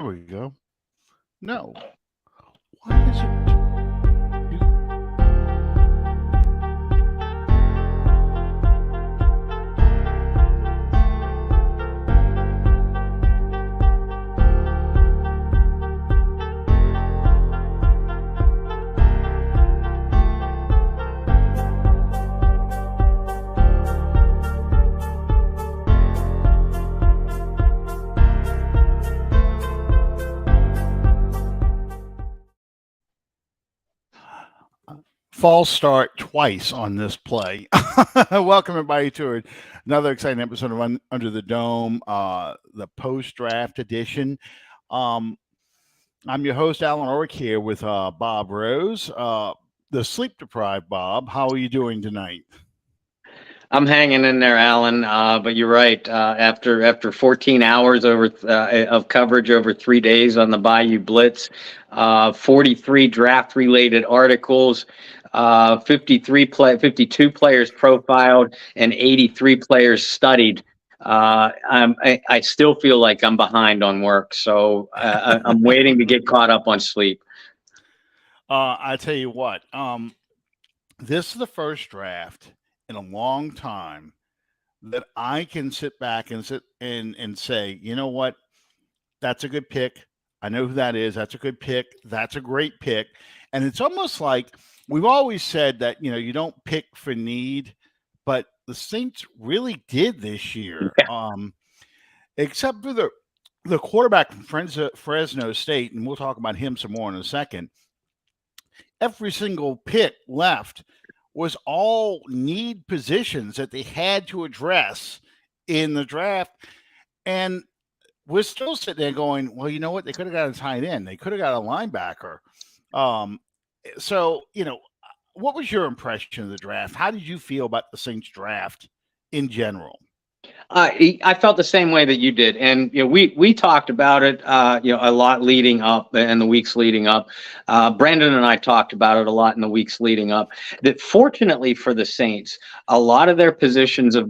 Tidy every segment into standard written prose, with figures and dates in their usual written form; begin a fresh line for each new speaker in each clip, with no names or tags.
we go. No. Why is it? False start twice on this play. Welcome everybody to another exciting episode of Under the Dome, the post-draft edition. I'm your host, Allen Ulrich, here with Bob Rose, the sleep-deprived Bob. How are you doing tonight?
I'm hanging in there, Alan. But you're right. After 14 hours of coverage over 3 days on the Bayou Blitz, 43 draft-related articles, 52 players profiled, and 83 players studied. I still feel like I'm behind on work, so I'm waiting to get caught up on sleep.
I tell you what, this is the first draft in a long time that I can sit back and say, you know what, that's a good pick. I know who that is. That's a good pick. That's a great pick. And it's almost like we've always said that, you don't pick for need, but the Saints really did this year.
Yeah.
Except for the quarterback from Fresno State, and we'll talk about him some more in a second. Every single pick left was all need positions that they had to address in the draft. And we're still sitting there going, well, you know what? They could have got a tight end. They could have got a linebacker. So, what was your impression of the draft? How did you feel about the Saints draft in general?
I felt the same way that you did, and we talked about it a lot leading up and the weeks leading up. Brendan and I talked about it a lot in the weeks leading up. That fortunately for the Saints, a lot of their positions of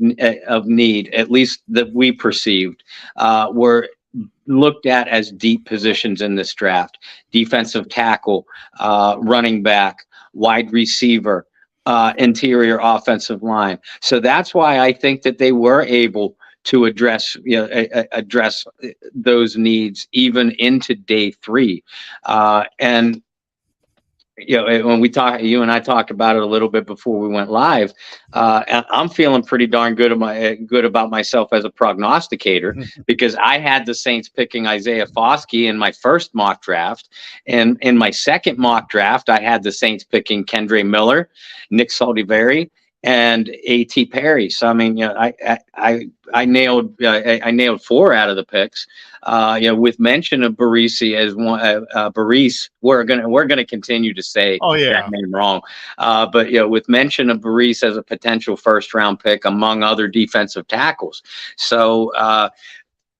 need, at least that we perceived, were looked at as deep positions in this draft: defensive tackle, running back, wide receiver, interior offensive line. So that's why I think that they were able to address those needs even into day 3. And when you and I talked about it a little bit before we went live, I'm feeling pretty darn good about myself as a prognosticator, because I had the Saints picking Isaiah Foskey in my first mock draft, and in my second mock draft, I had the Saints picking Kendre Miller, Nick Saldiveri, and A.T. Perry. So I mean, I nailed 4 out of the picks. With mention of Barisi as one, Baris, we're gonna continue to say that name wrong. But with mention of Baris as a potential first round pick among other defensive tackles. So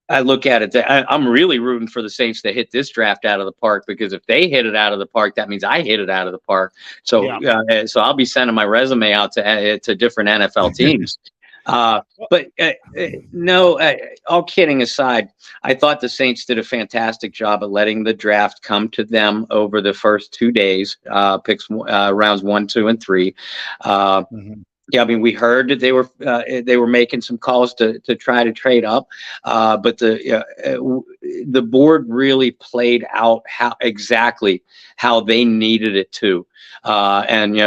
I look at it, I'm really rooting for the Saints to hit this draft out of the park, because if they hit it out of the park, that means I hit it out of the park. So so I'll be sending my resume out to different NFL teams. But all kidding aside, I thought the Saints did a fantastic job of letting the draft come to them over the first 2 days, picks rounds 1, 2, and 3. Yeah, I mean, we heard that they were making some calls to try to trade up, but the board really played out exactly how they needed it to, and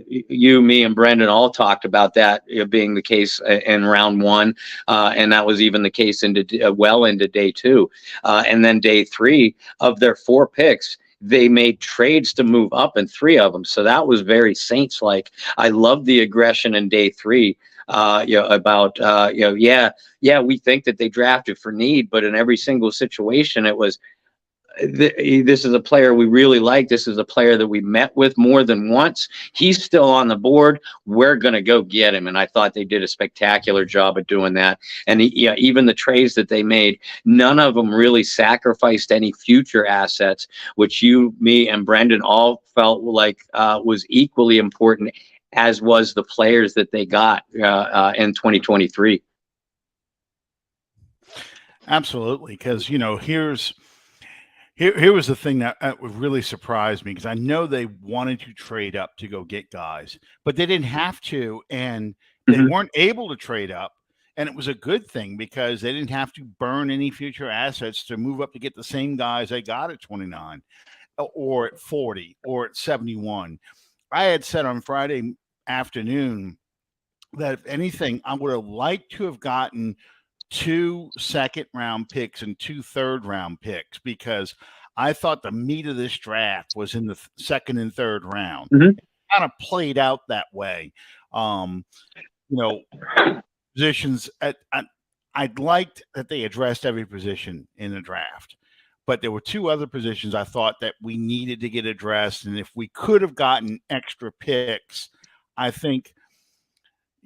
you, me, and Brendan all talked about that being the case in round 1, and that was even the case into day 2, and then day 3 of their 4 picks. They made trades to move up in 3 of them. So that was very Saints-like. I love the aggression in day 3, about, we think that they drafted for need, but in every single situation, it was, this is a player we really like. This is a player that we met with more than once. He's still on the board. We're going to go get him. And I thought they did a spectacular job of doing that. And even the trades that they made, none of them really sacrificed any future assets, which you, me, and Brendan all felt like was equally important, as was the players that they got in 2023.
Absolutely. Because, Here was the thing that would really surprise me, because I know they wanted to trade up to go get guys, but they didn't have to, and they
Mhm.
weren't able to trade up. And it was a good thing because they didn't have to burn any future assets to move up to get the same guys they got at 29 or at 40 or at 71. I had said on Friday afternoon that if anything, I would have liked to have gotten 2 second-round picks and 2 third-round picks, because I thought the meat of this draft was in the second and third round.
Mhm.
It kind of played out that way. Um, you know, positions I'd liked that they addressed every position in the draft, but there were 2 other positions I thought that we needed to get addressed, and if we could have gotten extra picks, I think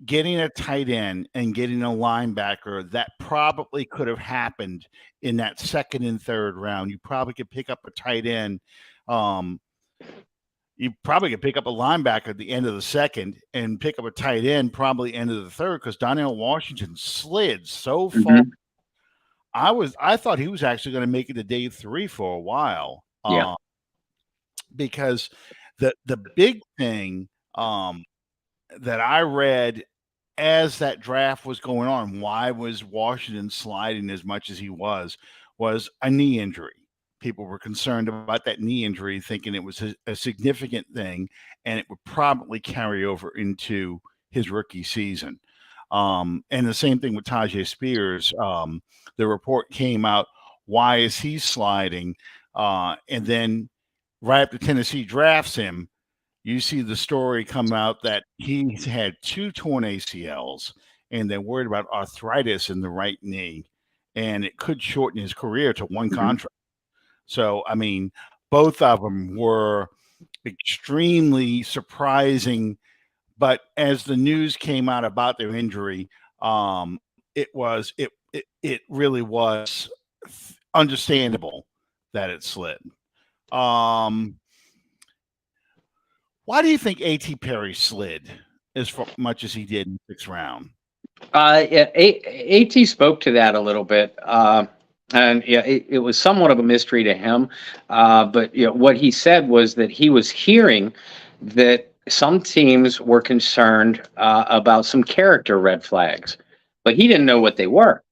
getting a tight end and getting a linebacker, that probably could have happened in that second and third round. You probably could pick up a tight end. You probably could pick up a linebacker at the end of the second and pick up a tight end probably end of the third, because Donnell Washington slid so far.
Mhm.
I thought he was actually going to make it to day 3 for a while.
Yeah.
Because the big thing that I read as that draft was going on, why was Washington sliding as much as he was a knee injury. People were concerned about that knee injury, thinking it was a significant thing, and it would probably carry over into his rookie season. And the same thing with Tajay Spears. The report came out, why is he sliding? And then right after Tennessee drafts him, you see the story come out that he's had 2 torn ACLs, and they're worried about arthritis in the right knee, and it could shorten his career to 1
Mhm.
contract. So, I mean, both of them were extremely surprising, but as the news came out about their injury, it really was understandable that it slid. Why do you think A.T. Perry slid as much as he did in the 6th round?
Yeah, AT spoke to that a little bit. And yeah, it was somewhat of a mystery to him. But what he said was that he was hearing that some teams were concerned about some character red flags, but he didn't know what they were.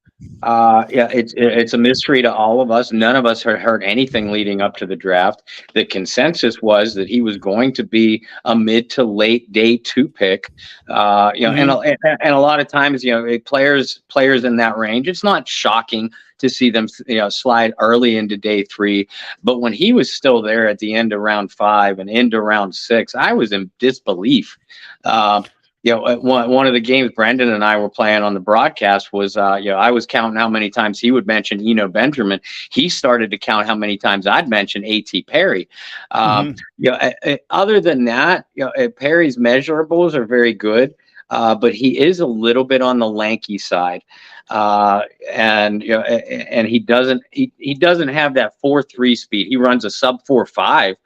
Yeah, it's a mystery to all of us. None of us had heard anything leading up to the draft. The consensus was that he was going to be a mid to late day 2 pick. And a lot of times, players in that range, it's not shocking to see them, slide early into day 3. But when he was still there at the end of round 5 and into round 6, I was in disbelief. One of the games Brendan and I were playing on the broadcast was, I was counting how many times he would mention Eno Benjamin. He started to count how many times I'd mention A.T. Perry. Other than that, Perry's measurables are very good, but he is a little bit on the lanky side. And he doesn't have that 4.3 speed. He runs a sub 4.5.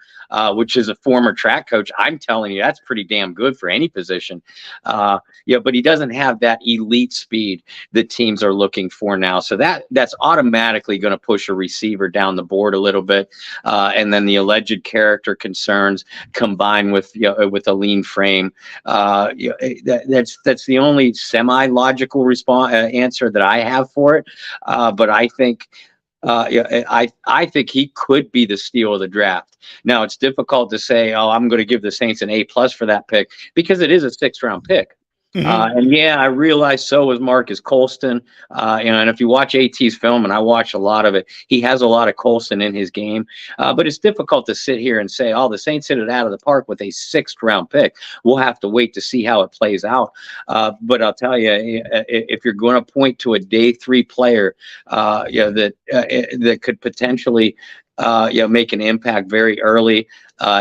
Which is a former track coach. I'm telling you, that's pretty damn good for any position. But he doesn't have that elite speed that teams are looking for now. So that's automatically going to push a receiver down the board a little bit. And then the alleged character concerns combined with a lean frame. That's the only semi-logical answer that I have for it. But I think. I think he could be the steal of the draft. Now, it's difficult to say, I'm going to give the Saints an A+ for that pick, because it is a 6th round pick. And yeah, I realize so is Marcus Colston. And if you watch AT's film, and I watch a lot of it, he has a lot of Colston in his game. But it's difficult to sit here and say, the Saints hit it out of the park with a 6th round pick. We'll have to wait to see how it plays out. But I'll tell you, if you're going to point to a day 3 player, that could potentially, make an impact very early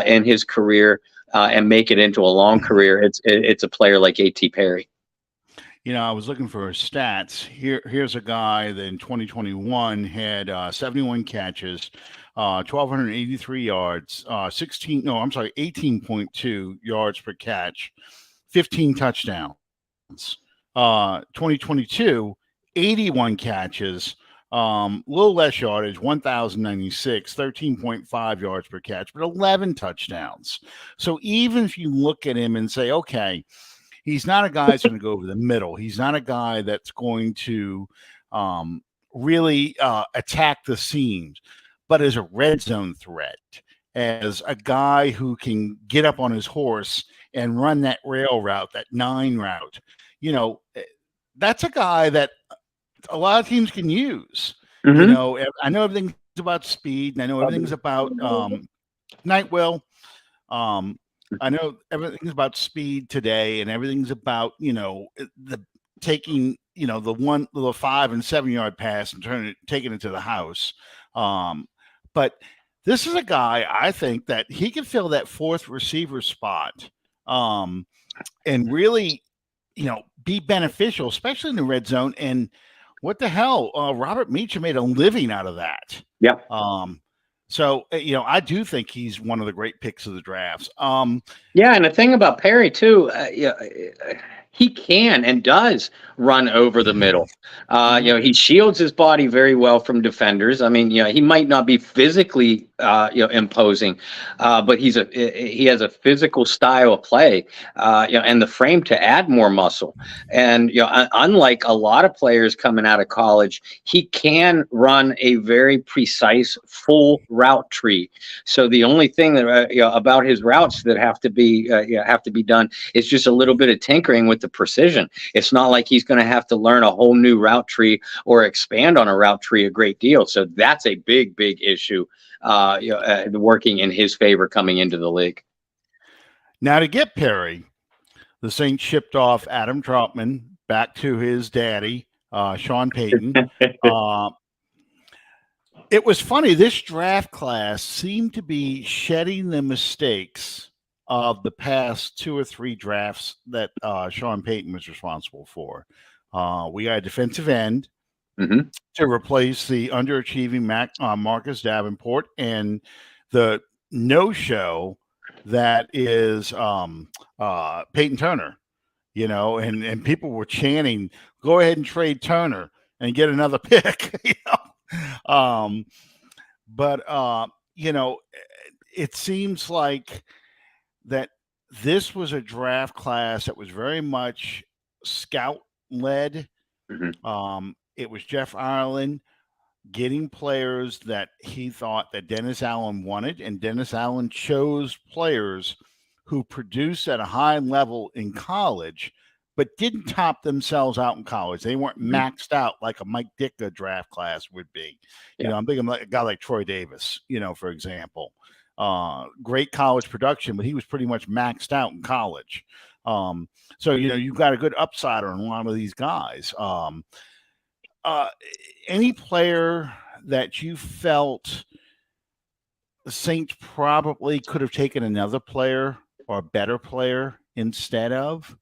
in his career. And make it into a long career, it's a player like A.T. Perry.
I was looking for his stats. Here's a guy that in 2021 had 71 catches, 1,283 yards, 18.2 yards per catch, 15 touchdowns. 2022, 81 catches, Little less yardage, 1,096, 13.5 yards per catch, but 11 touchdowns. So even if you look at him and say, okay, he's not a guy that's going to go over the middle. He's not a guy that's going to really attack the seams, but as a red zone threat, as a guy who can get up on his horse and run that rail route, that 9 route, that's a guy that a lot of teams can use.
Mm-hmm.
I know everything's about speed, and I know everything's about Night Will. I know everything's about speed today, and everything's about the taking the 5 and 7 yard pass and taking it to the house. But this is a guy, I think, that he can fill that 4th receiver spot, and really, be beneficial, especially in the red zone. And what the hell, Robert Meacham made a living out of that.
Yeah.
So, I do think he's one of the great picks of the drafts.
Yeah, and the thing about Perry too, he can and does run over the middle. He shields his body very well from defenders. I mean, he might not be physically, imposing, but he has a physical style of play, and the frame to add more muscle. And unlike a lot of players coming out of college, he can run a very precise full route tree. So the only thing that about his routes that have to be done is just a little bit of tinkering with the precision. It's not like he's going to have to learn a whole new route tree or expand on a route tree a great deal. So that's a big issue, working in his favor coming into the league.
Now, to get Perry, the Saints shipped off Adam Troutman back to his daddy, Sean Payton. It was funny. This draft class seemed to be shedding the mistakes of the past 2 or 3 drafts that Sean Payton was responsible for. We got a defensive end to replace the underachieving Marcus Davenport, and the no-show that is Peyton Turner, and people were chanting, go ahead and trade Turner and get another pick, But it seems like that this was a draft class that was very much scout-led. It was Jeff Ireland getting players that he thought that Dennis Allen wanted, and Dennis Allen chose players who produced at a high level in college, but didn't top themselves out in college. They weren't maxed out like a Mike Ditka draft class would be. I'm thinking like a guy like Troy Davis, for example. Great college production, but he was pretty much maxed out in college. So, you've got a good upside on a lot of these guys. Any player that you felt the Saints probably could have taken another player or a better player instead of?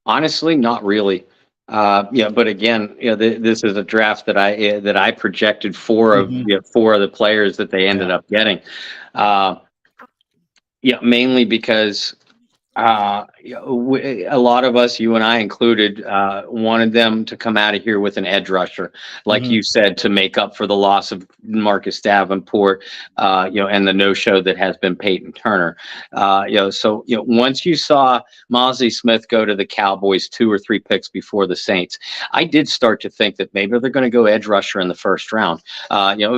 Honestly, not really. But again, this is a draft that I projected 4 of 4 of the players that they ended up getting. Mainly because a lot of us, you and I included, wanted them to come out of here with an edge rusher, like you said, to make up for the loss of Marcus Davenport, and the no-show that has been Peyton Turner. So once you saw Mosley Smith go to the Cowboys 2 or 3 picks before the Saints, I did start to think that maybe they're going to go edge rusher in the first round. And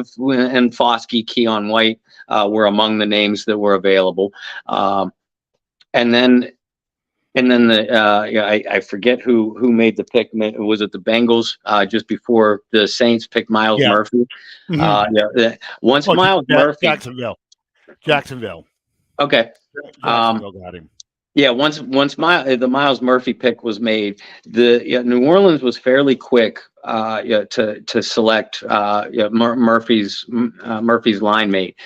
Foskey, Keon White were among the names that were available. And then I forget who made the pick. Was it the Bengals just before the Saints picked Miles Murphy? Once Miles Murphy,
Jacksonville.
Okay.
Jacksonville got him.
Yeah, once the Miles Murphy pick was made, New Orleans was fairly quick to select Murphy's line mate.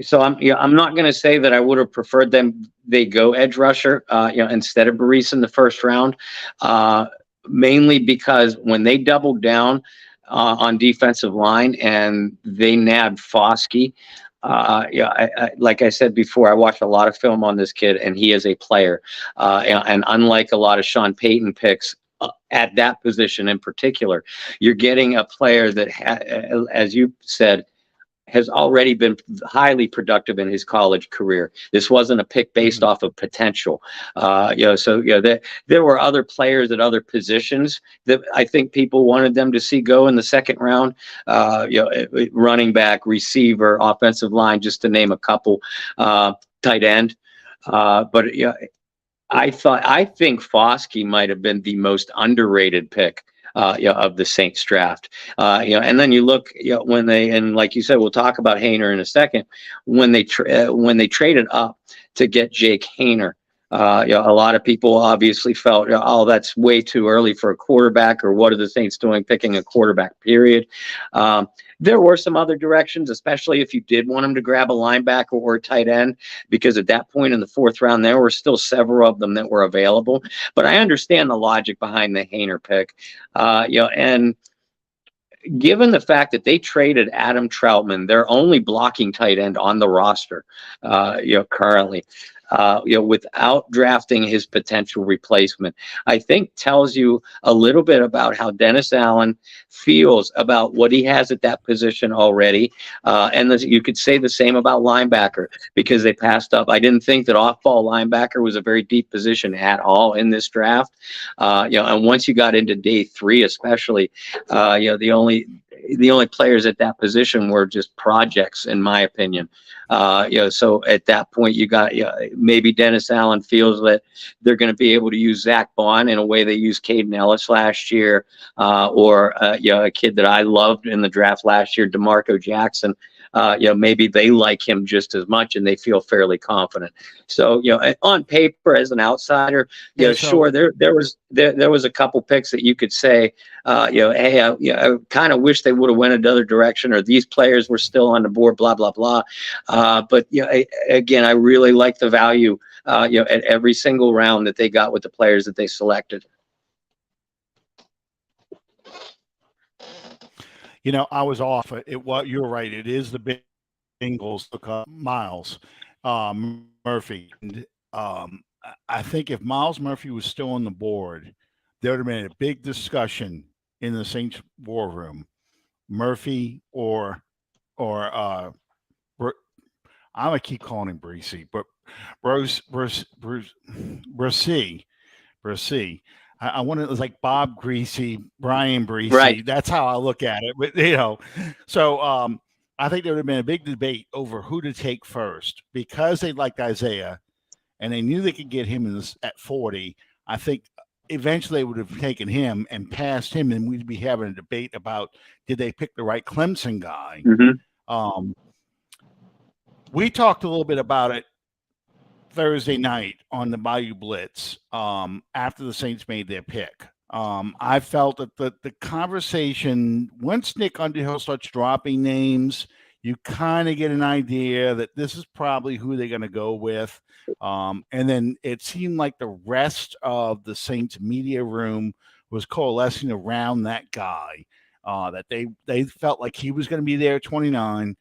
So I'm not going to say that I would have preferred they go edge rusher instead of Baris in the first round, mainly because when they doubled down on defensive line and they nabbed Foskey. Like I said before, I watched a lot of film on this kid, and he is a player. And unlike a lot of Sean Payton picks, at that position in particular. You're getting a player that, as you said, has already been highly productive in his college career. This wasn't a pick based off of potential. There were other players at other positions that I think people wanted them to see go in the second round. Running back, receiver, offensive line, just to name a couple. Tight end. But I think Foskey might have been the most underrated pick of the Saints draft. And then you look, when they, and like you said, we'll talk about Haener in a second, when they traded up to get Jake Haener. A lot of people obviously felt, oh, that's way too early for a quarterback, or what are the Saints doing picking a quarterback, period. There were some other directions, especially if you did want him to grab a linebacker or a tight end, because at that point in the fourth round, there were still several of them that were available. But I understand the logic behind the Haener pick, and given the fact that they traded Adam Troutman, their only blocking tight end on the roster, currently, without drafting his potential replacement, I think tells you a little bit about how Dennis Allen feels about what he has at that position already. And you could say the same about linebacker, because they passed up. I didn't think that off-ball linebacker was a very deep position at all in this draft. And once you got into day 3, especially, the only players at that position were just projects, in my opinion. So at that point, you got maybe Dennis Allen feels that they're going to be able to use Zach Bond in a way they used Caden Ellis last year, or a kid that I loved in the draft last year, DeMarco Jackson. Maybe they like him just as much, and they feel fairly confident. So, on paper, as an outsider, sure, there was a couple picks that you could say, hey, I kind of wish they would have went another direction, or these players were still on the board, blah, blah, blah. But again, I really like the value, at every single round that they got with the players that they selected.
I was off. You're right. It is the Bengals took up Miles Murphy. And, I think if Miles Murphy was still on the board, there would have been a big discussion in the Saints war room. Murphy or I'm gonna keep calling him Breesy, but Bruce. I want it was like Bob Greasy, Brian Breesy.
Right.
That's how I look at it. But so I think there would have been a big debate over who to take first, because they liked Isaiah and they knew they could get him at 40. I think eventually they would have taken him and passed him, and we'd be having a debate about, did they pick the right Clemson guy?
Mm-hmm.
We talked a little bit about it Thursday night on the Bayou Blitz, after the Saints made their pick. I felt that the conversation, once Nick Underhill starts dropping names, you kind of get an idea that this is probably who they're going to go with. And then it seemed like the rest of the Saints media room was coalescing around that guy, that they felt like he was going to be there at 29.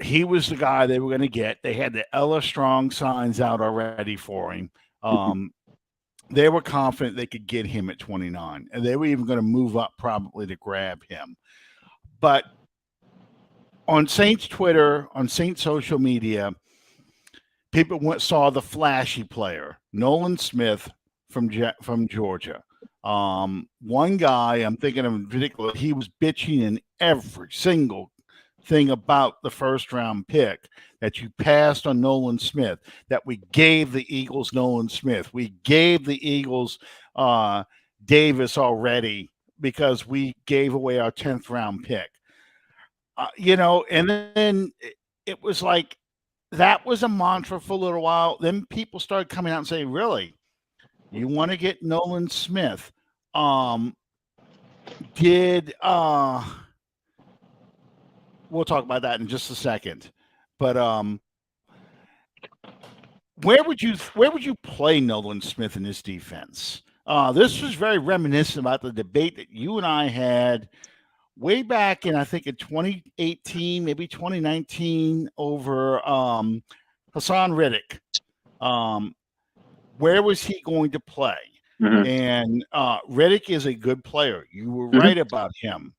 He was the guy they were going to get. They had the Ella Strong signs out already for him. They were confident they could get him at 29, and they were even going to move up probably to grab him. But on Saints Twitter, on Saints social media, people saw the flashy player, Nolan Smith from Georgia. One guy, I'm thinking of in particular, he was bitching in every single thing about the first round pick, that you passed on Nolan Smith, that we gave the Eagles Nolan Smith. We gave the Eagles Davis already because we gave away our 10th round pick. And then it was like, that was a mantra for a little while. Then people started coming out and saying, really, you want to get Nolan Smith? We'll talk about that in just a second. But where would you play Nolan Smith in this defense? This was very reminiscent about the debate that you and I had way back in, I think, in 2018, maybe 2019, over Hassan Riddick. Where was he going to play?
Mhm.
And Riddick is a good player. You were
Mhm.
right about him.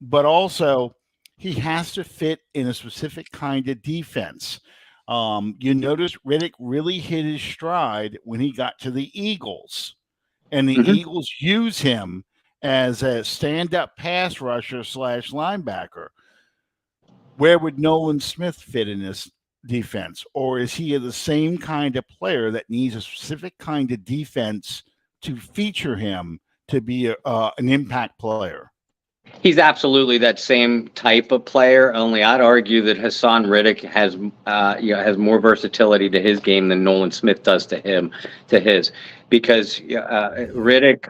But also, he has to fit in a specific kind of defense. You notice Riddick really hit his stride when he got to the Eagles, and the
Mhm.
Eagles use him as a stand-up pass rusher slash linebacker. Where would Nolan Smith fit in this defense? Or is he the same kind of player that needs a specific kind of defense to feature him to be an impact player?
He's absolutely that same type of player. Only I'd argue that Hassan Riddick has more versatility to his game than Nolan Smith does to his, because Riddick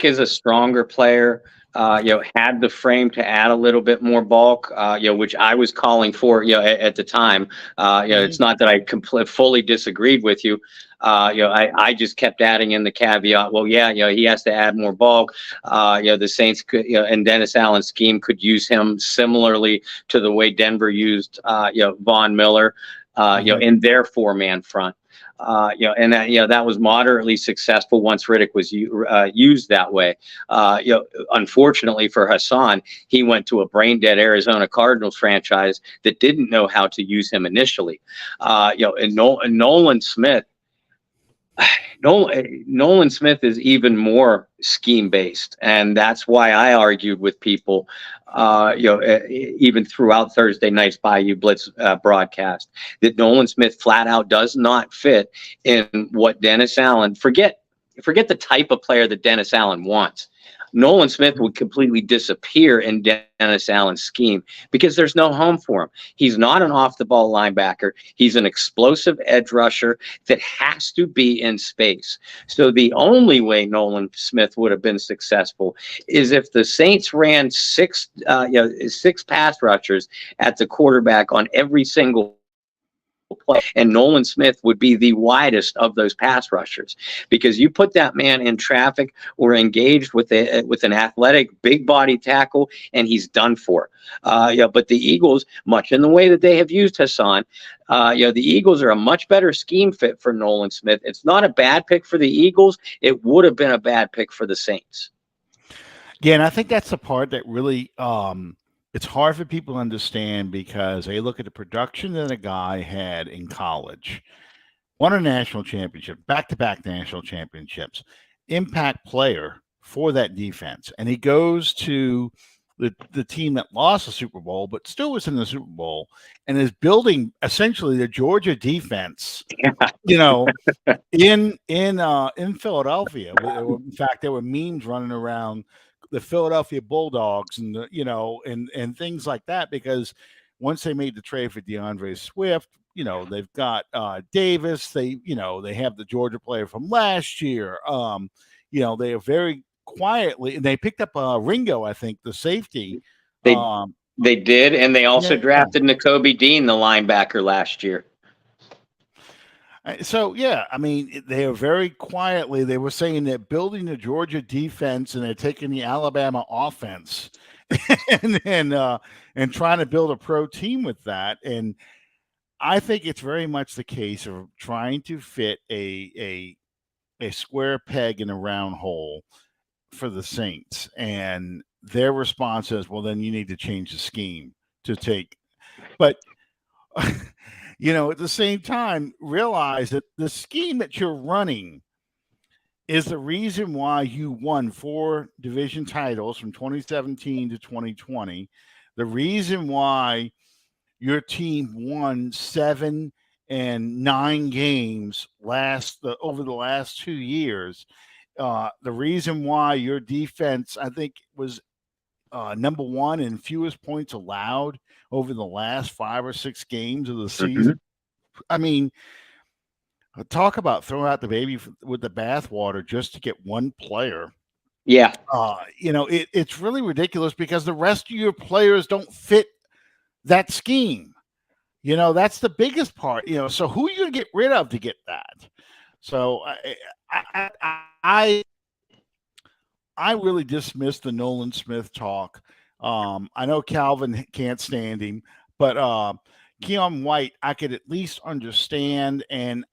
is a stronger player. Had the frame to add a little bit more bulk, which I was calling for, at the time. It's not that I fully disagreed with you. I just kept adding in the caveat. Well, yeah, he has to add more bulk. The Saints could, and Dennis Allen's scheme could use him similarly to the way Denver used, Von Miller, in their 4-man front. And that was moderately successful once Riddick was used that way. Unfortunately for Hassan, he went to a brain dead Arizona Cardinals franchise that didn't know how to use him initially. And Nolan Smith. Nolan Smith is even more scheme based, and that's why I argued with people, even throughout Thursday night's Bayou Blitz broadcast, that Nolan Smith flat out does not fit in what Dennis Allen. Forget the type of player that Dennis Allen wants. Nolan Smith would completely disappear in Dennis Allen's scheme because there's no home for him. He's not an off-the-ball linebacker. He's an explosive edge rusher that has to be in space. So the only way Nolan Smith would have been successful is if the Saints ran six pass rushers at the quarterback on every single play, and Nolan Smith would be the widest of those pass rushers, because you put that man in traffic or engaged with an athletic big body tackle and he's done for. But the Eagles, much in the way that they have used Hassan, the Eagles are a much better scheme fit for Nolan Smith. It's not a bad pick for the Eagles. It would have been a bad pick for the Saints.
Yeah, and I think that's the part that really it's hard for people to understand, because they look at the production that a guy had in college, won a national championship, back-to-back national championships, impact player for that defense, and he goes to the team that lost the Super Bowl but still was in the Super Bowl, and is building essentially the Georgia defense, in Philadelphia. In fact, there were memes running around the Philadelphia Bulldogs and and things like that, because once they made the trade for DeAndre Swift, they've got Davis. They have the Georgia player from last year. They are very quietly, and they picked up Ringo, I think, the safety.
They they did, and they also drafted Nakobe Dean, the linebacker, last year.
So, yeah, I mean, they are very quietly, they were saying they're building the Georgia defense and they're taking the Alabama offense and trying to build a pro team with that. And I think it's very much the case of trying to fit a square peg in a round hole for the Saints. And their response is, well, then you need to change the scheme to take. But at the same time, realize that the scheme that you're running is the reason why you won 4 division titles from 2017 to 2020. The reason why your team won 7 and 9 games over the last 2 years. The reason why your defense, I think, was number 1 in fewest points allowed over the last 5 or 6 games of the season. Mm-hmm. I mean, talk about throwing out the baby with the bathwater just to get one player.
Yeah.
It's really ridiculous, because the rest of your players don't fit that scheme. That's the biggest part. So who are you going to get rid of to get that? So I really dismiss the Nolan Smith talk. I know Calvin can't stand him, but Keon White, I could at least understand. And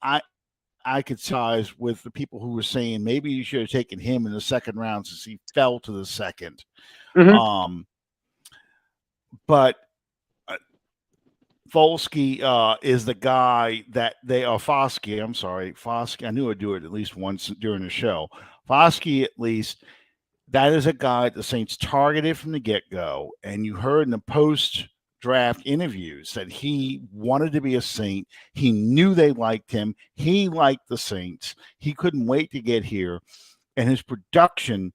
I could size with the people who were saying maybe you should have taken him in the second round since he fell to the second.
Mm-hmm.
But Volsky is the guy that they are. Foskey, I'm sorry, Foskey. I knew I'd do it at least once during the show. Foskey, at least, that is a guy the Saints targeted from the get-go. And you heard in the post-draft interviews that he wanted to be a Saint. He knew they liked him. He liked the Saints. He couldn't wait to get here. And his production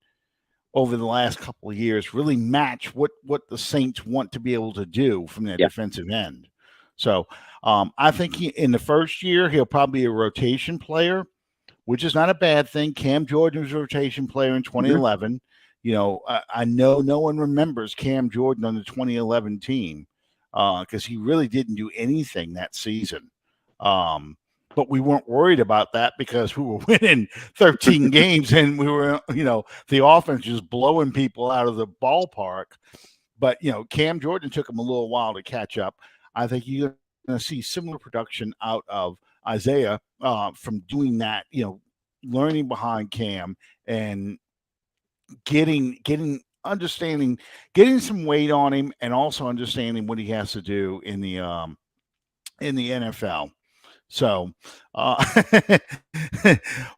over the last couple of years really match what the Saints want to be able to do from their defensive end. So I think in the first year, he'll probably be a rotation player, which is not a bad thing. Cam Jordan was a rotation player in 2011. Mm-hmm. You know, I know no one remembers Cam Jordan on the 2011 team because he really didn't do anything that season. But we weren't worried about that because we were winning 13 games and we were, you know, the offense just blowing people out of the ballpark. But, you know, Cam Jordan took him a little while to catch up. I think you're going to see similar production out of Isaiah from doing that, you know, learning behind Cam and getting some weight on him and also understanding what he has to do in the NFL. So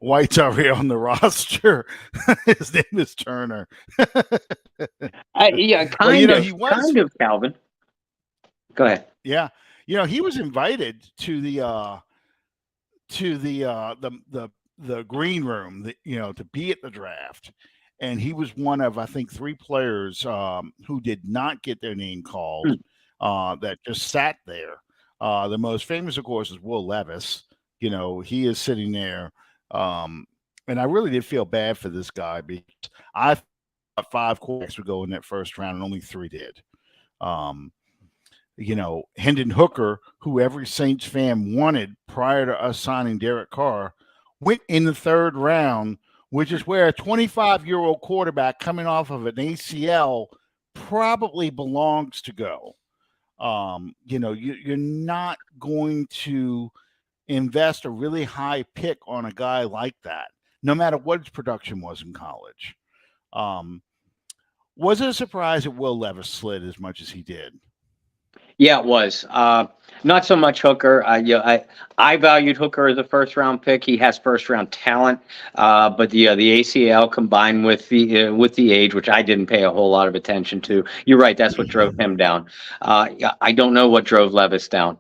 White's already on the roster. His name is Turner.
Yeah, kind of, Calvin. Go ahead.
Yeah, you know, he was invited to the green room, you know, to be at the draft, and he was one of, I think, 3 players who did not get their name called that just sat there. The most famous, of course, is Will Levis. You know, he is sitting there, and I really did feel bad for this guy because I thought 5 quarterbacks would go in that first round, and only 3 did. You know, Hendon Hooker, who every Saints fan wanted prior to us signing Derek Carr, went in the 3rd round, which is where a 25-year-old quarterback coming off of an ACL probably belongs to go. You know, you're not going to invest a really high pick on a guy like that, no matter what his production was in college. Was it a surprise that Will Levis slid as much as he did?
Yeah, it was. Not so much Hooker. I valued Hooker as a first-round pick. He has first-round talent, but the ACL combined with the age, which I didn't pay a whole lot of attention to. You're right. That's what drove him down. I don't know what drove Levis down.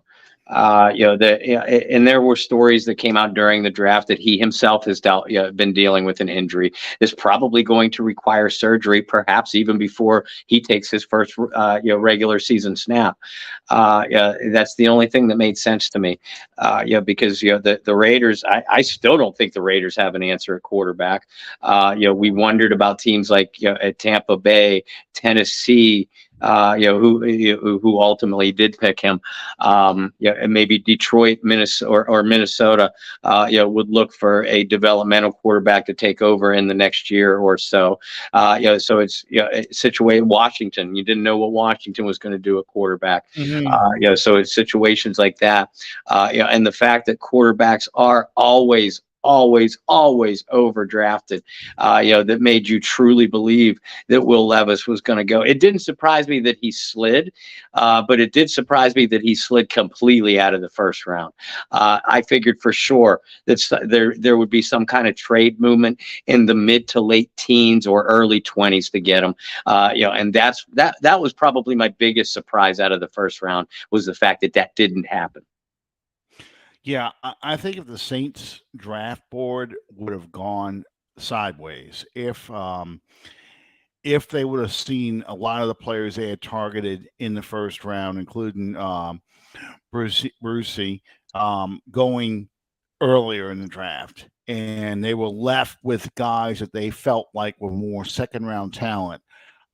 And there were stories that came out during the draft that he himself has been dealing with an injury. Is probably going to require surgery, perhaps even before he takes his first regular season snap. That's the only thing that made sense to me. Because the Raiders, I still don't think the Raiders have an answer at quarterback. We wondered about teams like at Tampa Bay, Tennessee. Who ultimately did pick him. And maybe Detroit, Minnesota, would look for a developmental quarterback to take over in the next year or so. So it's situated. Washington, you didn't know what Washington was going to do at quarterback. Mm-hmm. So it's situations like that. And the fact that quarterbacks are always overdrafted, that made you truly believe that Will Levis was going to go. It didn't surprise me that he slid, but it did surprise me that he slid completely out of the first round. I figured for sure that there would be some kind of trade movement in the mid to late teens or early 20s to get him. And that was probably my biggest surprise out of the first round, was the fact that didn't happen.
Yeah, I think if the Saints draft board would have gone sideways, if they would have seen a lot of the players they had targeted in the first round, including Brucey, going earlier in the draft, and they were left with guys that they felt like were more second-round talent,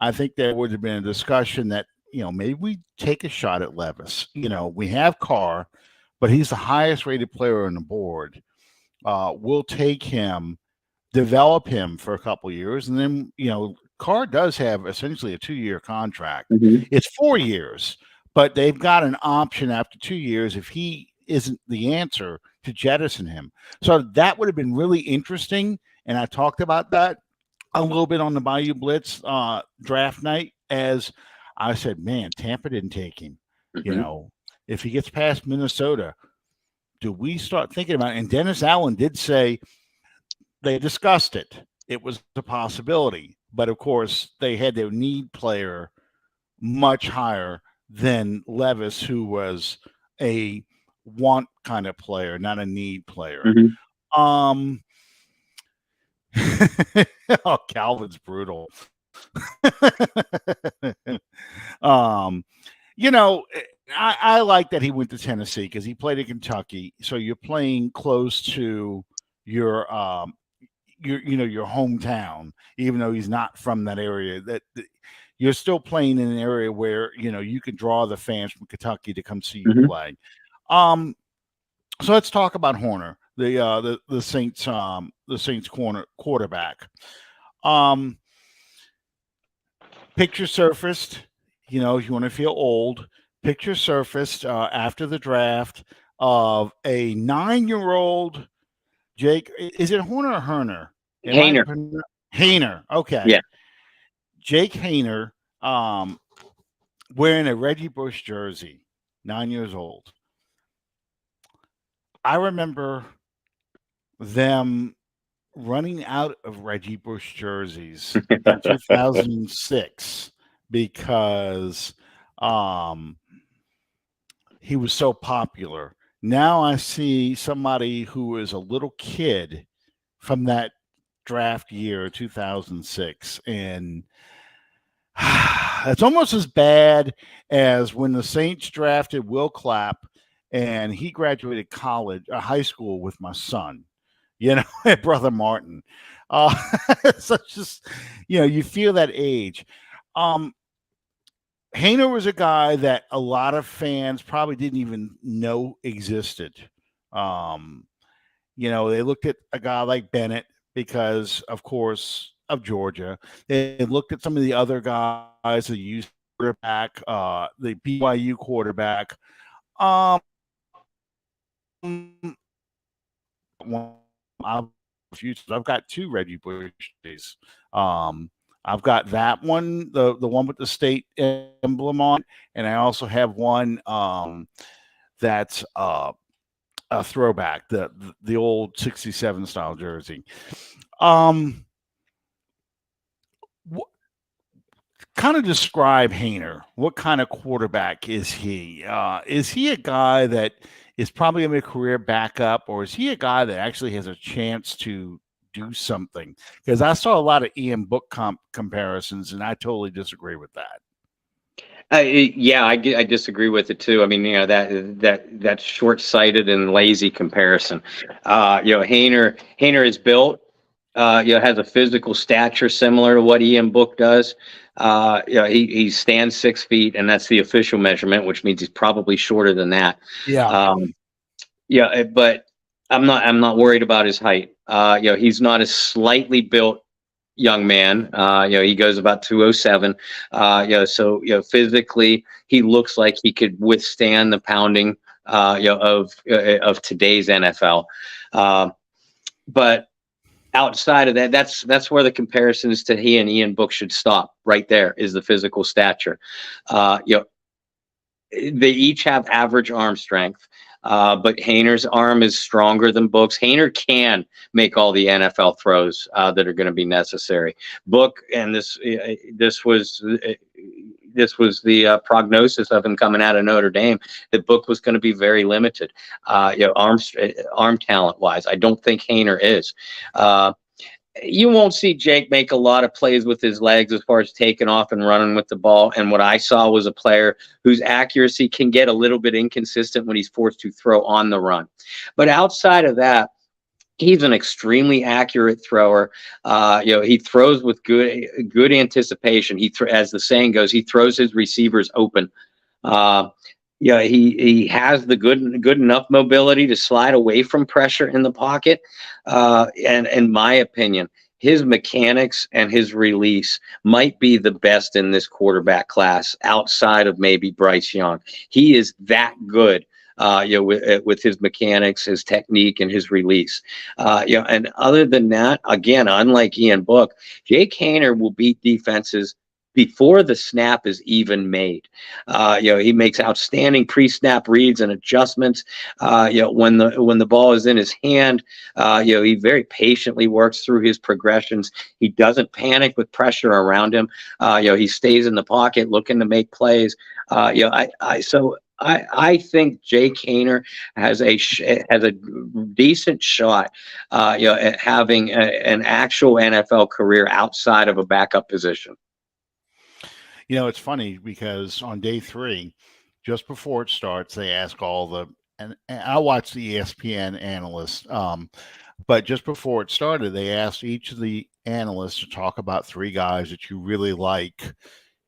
I think there would have been a discussion that, maybe we take a shot at Levis. We have Carr, but he's the highest rated player on the board. We'll take him, develop him for a couple of years, and then, Carr does have essentially a 2-year contract. Mm-hmm. It's 4 years, but they've got an option after 2 years. If isn't the answer to jettison him. So that would have been really interesting. And I talked about that a little bit on the Bayou Blitz draft night, as I said, man, Tampa didn't take him. You know, if he gets past Minnesota, do we start thinking about it? And Dennis Allen did say they discussed it. It was a possibility. But of course, they had their need player much higher than Levis, who was a want kind of player, not a need player. Oh, Calvin's brutal. You know, I like that he went to Tennessee because he played in Kentucky. So you're playing close to your your hometown, even though he's not from that area. That you're still playing in an area where you can draw the fans from Kentucky to come see you play. So let's talk about Horner, the Saints quarterback. Picture surfaced, if you want to feel old. Picture surfaced after the draft of a 9-year-old Jake. Is it Horner or Herner? Haener. Okay.
Yeah.
Jake Haener, wearing a Reggie Bush jersey, 9 years old. I remember them running out of Reggie Bush jerseys in 2006 because he was so popular. Now I see somebody who is a little kid from that draft year, 2006, and it's almost as bad as when the Saints drafted Will Clapp, and he graduated high school with my son, Brother Martin. So it's just, you feel that age. Haener was a guy that a lot of fans probably didn't even know existed. They looked at a guy like Bennett because, of course, of Georgia. They looked at some of the other guys that used quarterback, the BYU quarterback. I've got 2 Reggie Bush days. I've got that one, the one with the state emblem on, and I also have one that's a throwback, the old 67 style jersey. Kind of describe Haener. What kind of quarterback is he? Is he a guy that is probably going to be a career backup, or is he a guy that actually has a chance to do something? Because I saw a lot of Ian Book comparisons, and I totally disagree with that.
I disagree with it too. I mean, that short-sighted and lazy comparison. Haener is built. Has a physical stature similar to what Ian Book does. He stands 6 feet, and that's the official measurement, which means he's probably shorter than that. But I'm not worried about his height. He's not a slightly built young man. He goes about 207. So physically he looks like he could withstand the pounding of today's NFL. But outside of that, that's where the comparisons to he and Ian Book should stop. Right there is the physical stature. They each have average arm strength. But Haener's arm is stronger than Book's. Haener can make all the NFL throws that are going to be necessary. Book, and this was the prognosis of him coming out of Notre Dame, that Book was going to be very limited, arm talent wise. I don't think Haener is. You won't see Jake make a lot of plays with his legs as far as taking off and running with the ball. And what I saw was a player whose accuracy can get a little bit inconsistent when he's forced to throw on the run. But outside of that, he's an extremely accurate thrower. He throws with good anticipation. As the saying goes, he throws his receivers open. He has the good enough mobility to slide away from pressure in the pocket. And in my opinion, his mechanics and his release might be the best in this quarterback class outside of maybe Bryce Young. He is that good with his mechanics, his technique, and his release. And other than that, again, unlike Ian Book, Jake Haener will beat defenses before the snap is even made. He makes outstanding pre-snap reads and adjustments. When the ball is in his hand, he very patiently works through his progressions. He doesn't panic with pressure around him. He stays in the pocket looking to make plays. I think Jake Haener has a decent shot, at having an actual NFL career outside of a backup position.
It's funny because on day 3, just before it starts, they ask and I watch the ESPN analysts, but just before it started, they asked each of the analysts to talk about 3 guys that you really like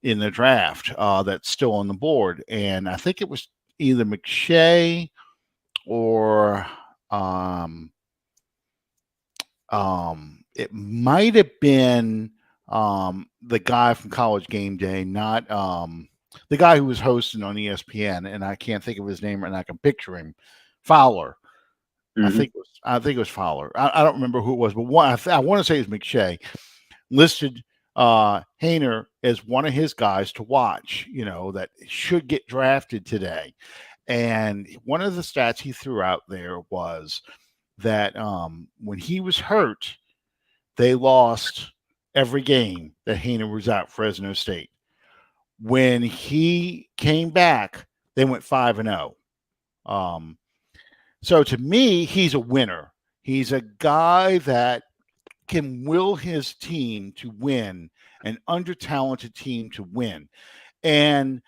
in the draft that's still on the board. And I think it was either McShay or it might have been the guy from College Game Day, not the guy who was hosting on ESPN, and I can't think of his name, and I can picture him. Fowler. Mm-hmm. I think it was Fowler. I don't remember who it was, but I want to say it was McShay. Listed Haener as one of his guys to watch, that should get drafted today. And one of the stats he threw out there was that when he was hurt, they lost every game that Haener was at Fresno State. When he came back, they went 5-0. So to me, he's a winner. He's a guy that can will his team to win, an under-talented team to win. And,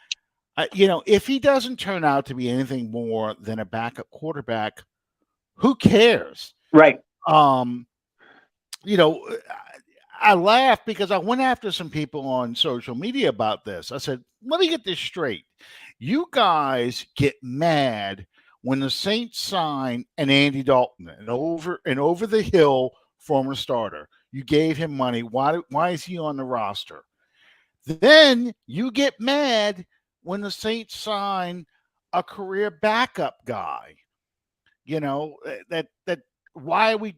if he doesn't turn out to be anything more than a backup quarterback, who cares?
Right.
I laughed because I went after some people on social media about this. I said, let me get this straight. You guys get mad when the Saints sign an Andy Dalton, an over the hill former starter. You gave him money. Why is he on the roster? Then you get mad when the Saints sign a career backup guy. That why we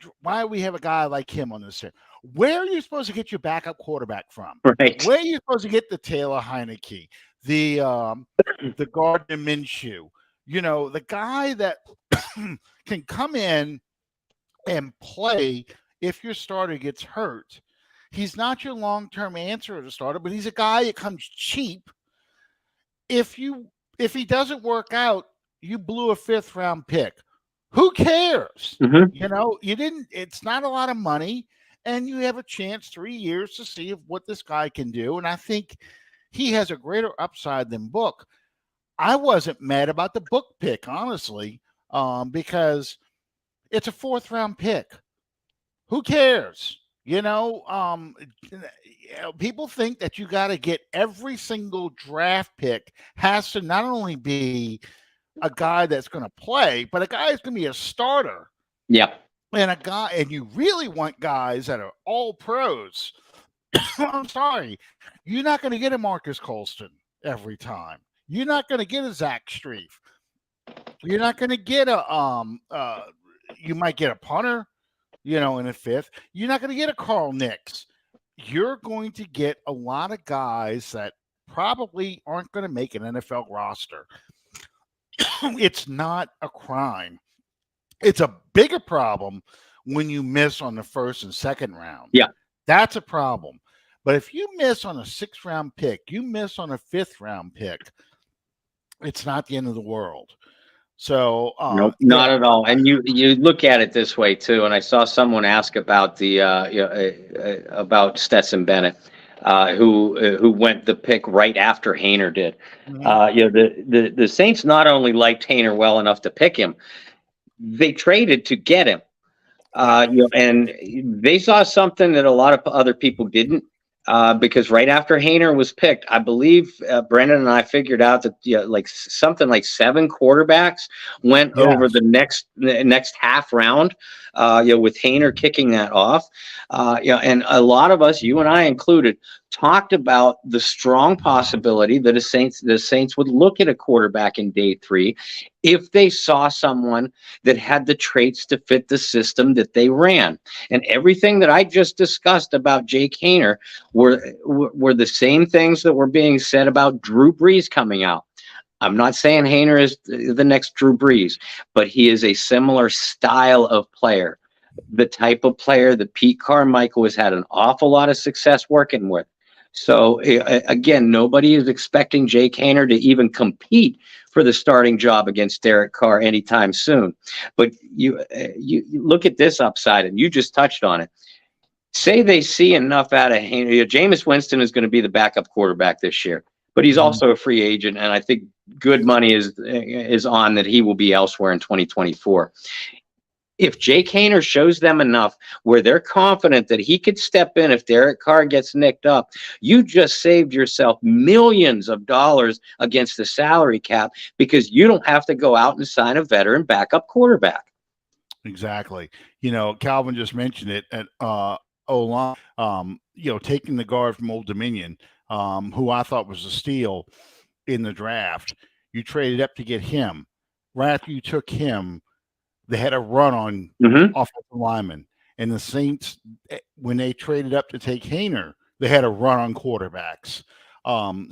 have a guy like him on this team. Where are you supposed to get your backup quarterback from?
Right.
Where are you supposed to get the Taylor Heineke, the Gardner Minshew? The guy that can come in and play if your starter gets hurt. He's not your long-term answer as a starter, but he's a guy that comes cheap. If he doesn't work out, you blew a 5th-round pick. Who cares?
Mm-hmm.
It's not a lot of money. And you have a chance 3 years to see what this guy can do. And I think he has a greater upside than Book. I wasn't mad about the Book pick, honestly, because it's a 4th-round pick. Who cares? People think that you got to get every single draft pick has to not only be a guy that's going to play, but a guy that's going to be a starter.
Yeah.
And you really want guys that are all pros. I'm sorry. You're not going to get a Marcus Colston every time. You're not going to get a Zach Strief. You're not going to get you might get a punter, in a 5th. You're not going to get a Carl Nix. You're going to get a lot of guys that probably aren't going to make an NFL roster. It's not a crime. It's a bigger problem when you miss on the 1st and 2nd round.
Yeah.
That's a problem. But if you miss on a 6th-round pick, you miss on a 5th-round pick, it's not the end of the world. So
nope, not at all. And you look at it this way too. And I saw someone ask about about Stetson Bennett, who went the pick right after Haener did. Mm-hmm. The Saints not only liked Haener well enough to pick him, they traded to get him. And they saw something that a lot of other people didn't. Because right after Haener was picked, I believe Brendan and I figured out that something like 7 quarterbacks went over the next half round, with Haener kicking that off. And a lot of us, you and I included, talked about the strong possibility that the Saints would look at a quarterback in day 3 if they saw someone that had the traits to fit the system that they ran. And everything that I just discussed about Jake Haener were the same things that were being said about Drew Brees coming out. I'm not saying Haener is the next Drew Brees, but he is a similar style of player, the type of player that Pete Carmichael has had an awful lot of success working with. So again, nobody is expecting Jake Haener to even compete for the starting job against Derek Carr anytime soon. But you look at this upside, and you just touched on it. Say they see enough out of Haener. Jameis Winston is going to be the backup quarterback this year, but he's also a free agent, and I think good money is on that he will be elsewhere in 2024. If Jake Haener shows them enough where they're confident that he could step in if Derek Carr gets nicked up, you just saved yourself millions of dollars against the salary cap because you don't have to go out and sign a veteran backup quarterback.
Exactly. Calvin just mentioned it at O-line, taking the guard from Old Dominion, who I thought was a steal in the draft. You traded up to get him. Right after you took him, they had a run on offensive linemen. And the Saints, when they traded up to take Haener, they had a run on quarterbacks.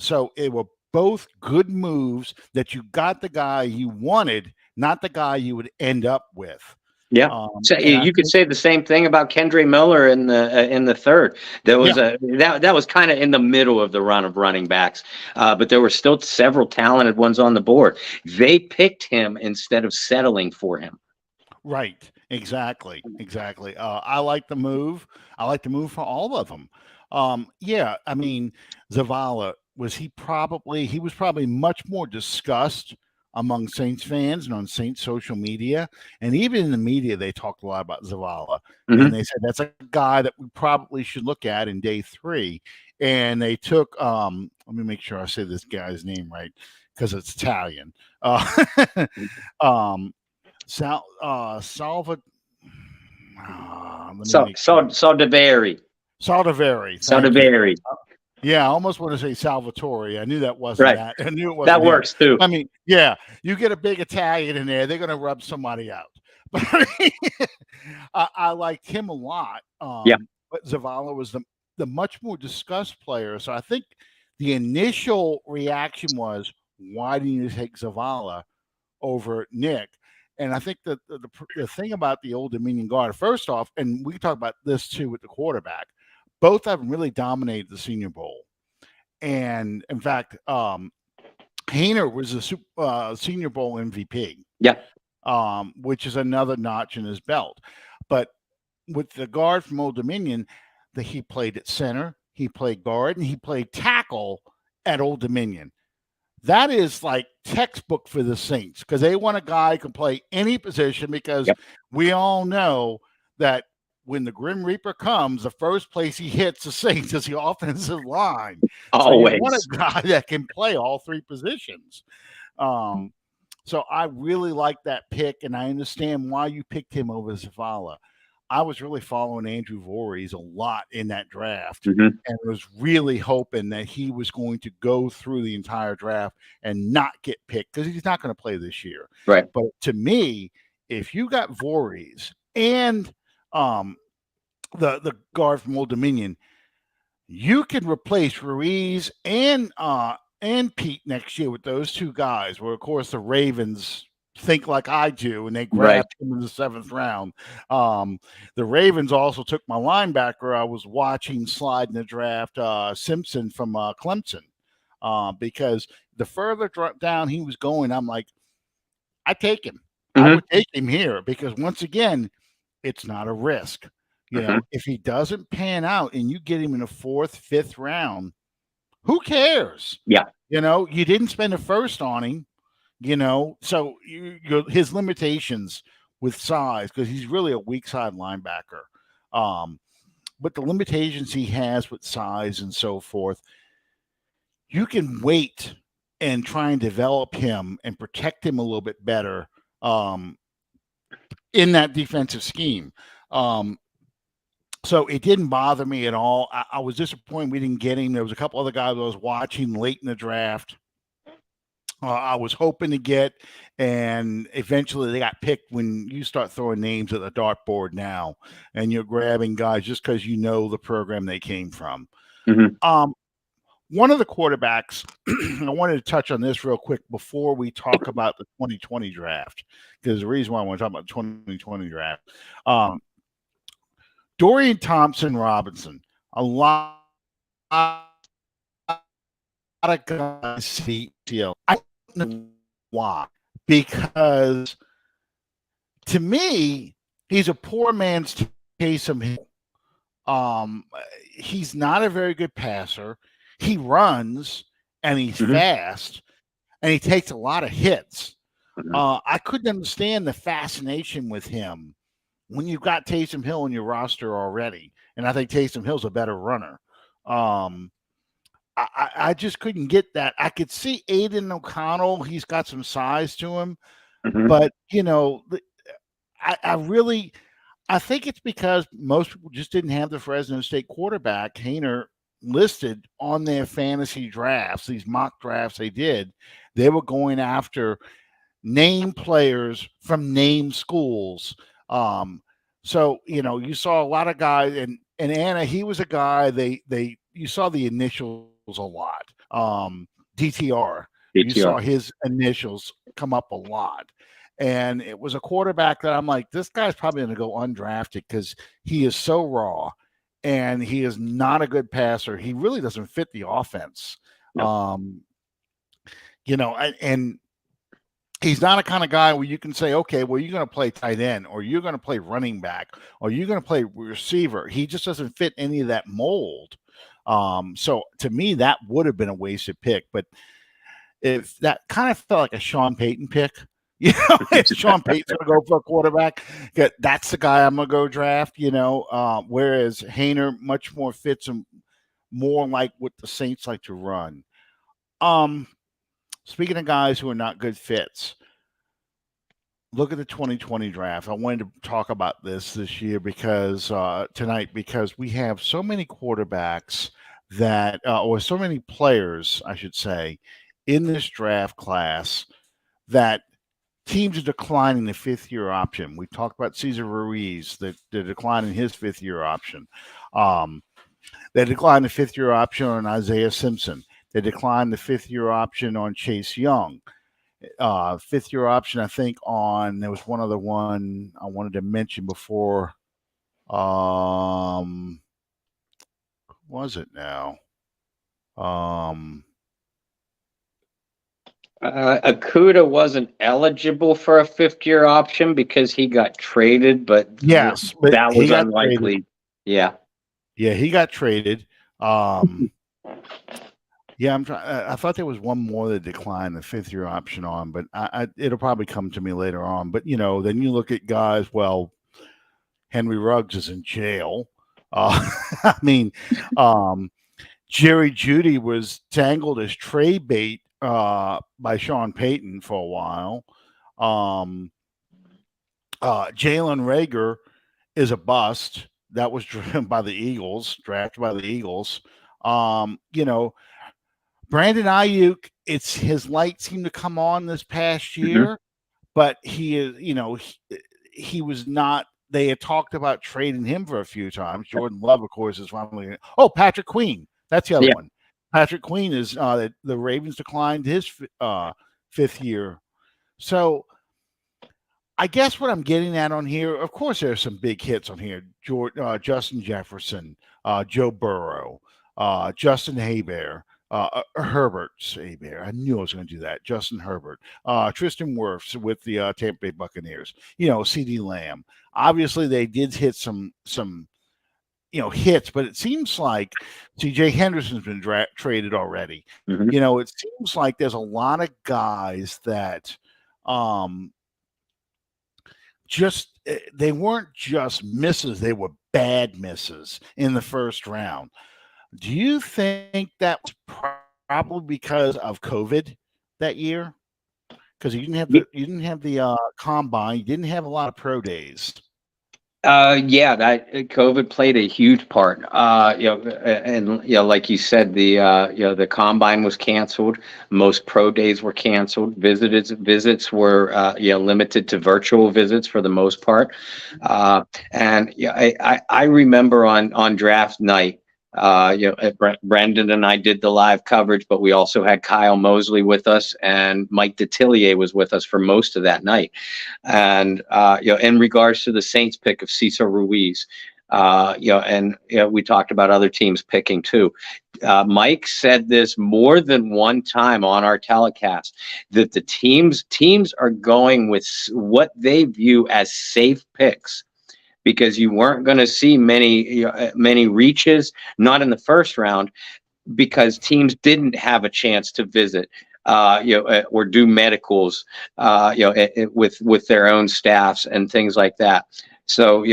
So it were both good moves that you got the guy you wanted, not the guy you would end up with.
Yeah, so you could say the same thing about Kendre Miller in the third. There was that was kind of in the middle of the run of running backs, but there were still several talented ones on the board. They picked him instead of settling for him.
Right. Exactly. I like the move. I like the move for all of them. I mean, Zavala, he was probably much more discussed among Saints fans and on Saints social media. And even in the media, they talked a lot about Zavala. And they said that's a guy that we probably should look at in day 3. And they took, let me make sure I say this guy's name right because it's Italian. Salvatore.
Saldivari.
Yeah, I almost want to say Salvatore. I knew that wasn't
right.
That. I knew it wasn't
that works too.
I mean, yeah, you get a big Italian in there, they're going to rub somebody out. But I liked him a lot. But Zavala was the much more discussed player. So I think the initial reaction was, why didn't you take Zavala over Nick? And I think that the thing about the Old Dominion guard, first off, and we can talk about this too with the quarterback, both of them really dominated the Senior Bowl. And in fact, Haener was a Senior Bowl MVP.
Yeah.
Which is another notch in his belt. But with the guard from Old Dominion, he played at center, he played guard, and he played tackle at Old Dominion. That is like textbook for the Saints because they want a guy who can play any position because we all know that when the Grim Reaper comes, the first place he hits the Saints is the offensive line.
Always.
So you want a guy that can play all 3 positions. So I really like that pick, and I understand why you picked him over Zavala. I was really following Andrew Voorhees a lot in that draft and was really hoping that he was going to go through the entire draft and not get picked because he's not going to play this year.
Right.
But to me, if you got Voorhees and the guard from Old Dominion, you can replace Ruiz and Pete next year with those 2 guys, where, of course, the Ravens think like I do, and they grabbed him in the 7th round. The Ravens also took my linebacker I was watching slide in the draft, Simpson from Clemson, because the further down he was going, I'm like, I take him. I would take him here because, once again, it's not a risk. You know, if he doesn't pan out and you get him in the 4th, 5th round, who cares?
Yeah.
You know, you didn't spend a first on him, so his limitations with size, because he's really a weak side linebacker. But the limitations he has with size and so forth, you can wait and try and develop him and protect him a little bit better in that defensive scheme. So it didn't bother me at all. I was disappointed we didn't get him. There was a couple other guys I was watching late in the draft. I was hoping to get, and eventually they got picked. When you start throwing names at the dartboard now, and you're grabbing guys just because you know the program they came from.
Mm-hmm.
One of the quarterbacks, I wanted to touch on this real quick before we talk about the 2020 draft, because the reason why I want to talk about the 2020 draft. Dorian Thompson-Robinson, a lot of guys see TL. I don't know why, because to me, he's a poor man's Taysom Hill. He's not a very good passer. He runs and he's fast and he takes a lot of hits. I couldn't understand the fascination with him when you've got Taysom Hill in your roster already. And I think Taysom Hill's a better runner. I just couldn't get that. I could see Aiden O'Connell. He's got some size to him. But, you know, I think it's because most people just didn't have the Fresno State quarterback, Haener, listed on their fantasy drafts, these mock drafts they did. They were going after name players from name schools. So, you know, you saw a lot of guys, and Anna, he was a guy you saw the initials a lot. DTR. You saw his initials come up a lot. And it was a quarterback that I'm like, this guy's probably going to go undrafted because he is so raw and he is not a good passer. He really doesn't fit the offense. No. You know, and he's not a kind of guy where you can say, okay, well, you're going to play tight end or you're going to play running back or you're going to play receiver. He just doesn't fit any of that mold. So to me, that would have been a wasted pick. But if that kind of felt like a Sean Payton pick, you know, if Sean Payton's going to go for a quarterback, that's the guy I'm going to go draft, you know, whereas Haener much more fits him more like what the Saints like to run. Speaking of guys who are not good fits, look at the 2020 draft. I wanted to talk about this year because tonight, because we have so many quarterbacks that, or so many players, I should say, in this draft class that teams are declining the fifth-year option. We talked about Caesar Ruiz, the decline in his fifth-year option. They declined the fifth-year option on Isaiah Simpson. They declined the fifth-year option on Chase Young. Fifth-year option, I think, there was one other one I wanted to mention before. Who was it now?
Okudah wasn't eligible for a fifth-year option because he got traded, but
yes,
that was unlikely. Traded. Yeah,
he got traded. Yeah, I thought there was one more that declined the fifth-year option on, but it'll probably come to me later on. But you know, then you look at guys. Well, Henry Ruggs is in jail. I mean, Jerry Jeudy was tangled as trade bait by Sean Payton for a while. Jalen Reagor is a bust. That was driven by the Eagles, drafted by the Eagles. You know, Brandon Ayuk, his light seemed to come on this past year, but he is, you know, he was not. They had talked about trading him for a few times. Jordan Love, of course, is finally. Oh, Patrick Queen. That's the other one. Patrick Queen is the Ravens declined his fifth year. So I guess what I'm getting at on here, of course, there's some big hits on here. Justin Jefferson, Joe Burrow, Justin Herbert. Herbert Saber. I knew I was going to do that. Justin Herbert, Tristan Wirfs with the Tampa Bay Buccaneers. You know, CeeDee Lamb. Obviously, they did hit some you know hits, but it seems like C.J. Henderson's been traded already. You know, it seems like there's a lot of guys that just they weren't just misses; they were bad misses in the first round. Do you think that was probably because of COVID that year? Because you didn't have the combine, you didn't have a lot of pro days.
Yeah, that COVID played a huge part. And like you said, the combine was canceled. Most pro days were canceled. Visits were limited to virtual visits for the most part. And yeah, I remember on draft night. Brendan and I did the live coverage, but we also had Kyle Mosley with us, and Mike Detillier was with us for most of that night. And in regards to the Saints pick of Cesar Ruiz, we talked about other teams picking too. Mike said this more than one time on our telecast, that the teams are going with what they view as safe picks, because you weren't going to see many reaches, not in the first round, because teams didn't have a chance to visit, or do medicals, with their own staffs and things like that. So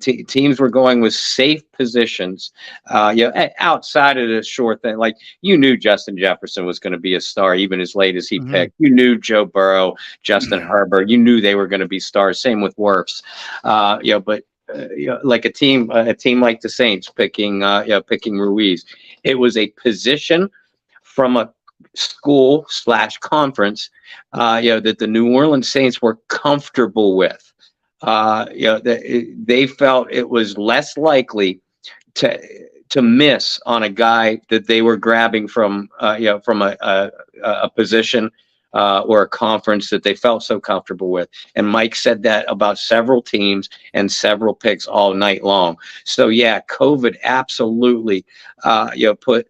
teams were going with safe positions, outside of the short thing. Like, you knew Justin Jefferson was going to be a star even as late as he picked. You knew Joe Burrow, Justin Herbert. You knew they were going to be stars. Same with Wirfs. But like a team like the Saints picking Ruiz, it was a position from a school / conference, that the New Orleans Saints were comfortable with. They felt it was less likely to miss on a guy that they were grabbing from a position, or a conference that they felt so comfortable with. And Mike said that about several teams and several picks all night long. So yeah, COVID absolutely put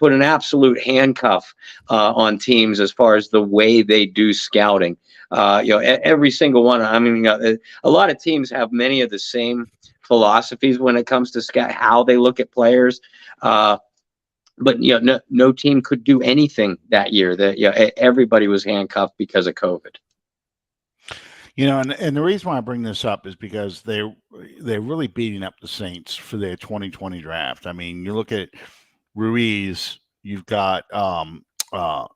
an absolute handcuff on teams as far as the way they do scouting. Every single one. I mean, a lot of teams have many of the same philosophies when it comes to scout, how they look at players. But no team could do anything that year. That everybody was handcuffed because of COVID.
And the reason why I bring this up is because they're really beating up the Saints for their 2020 draft. I mean, you look at Ruiz, you've got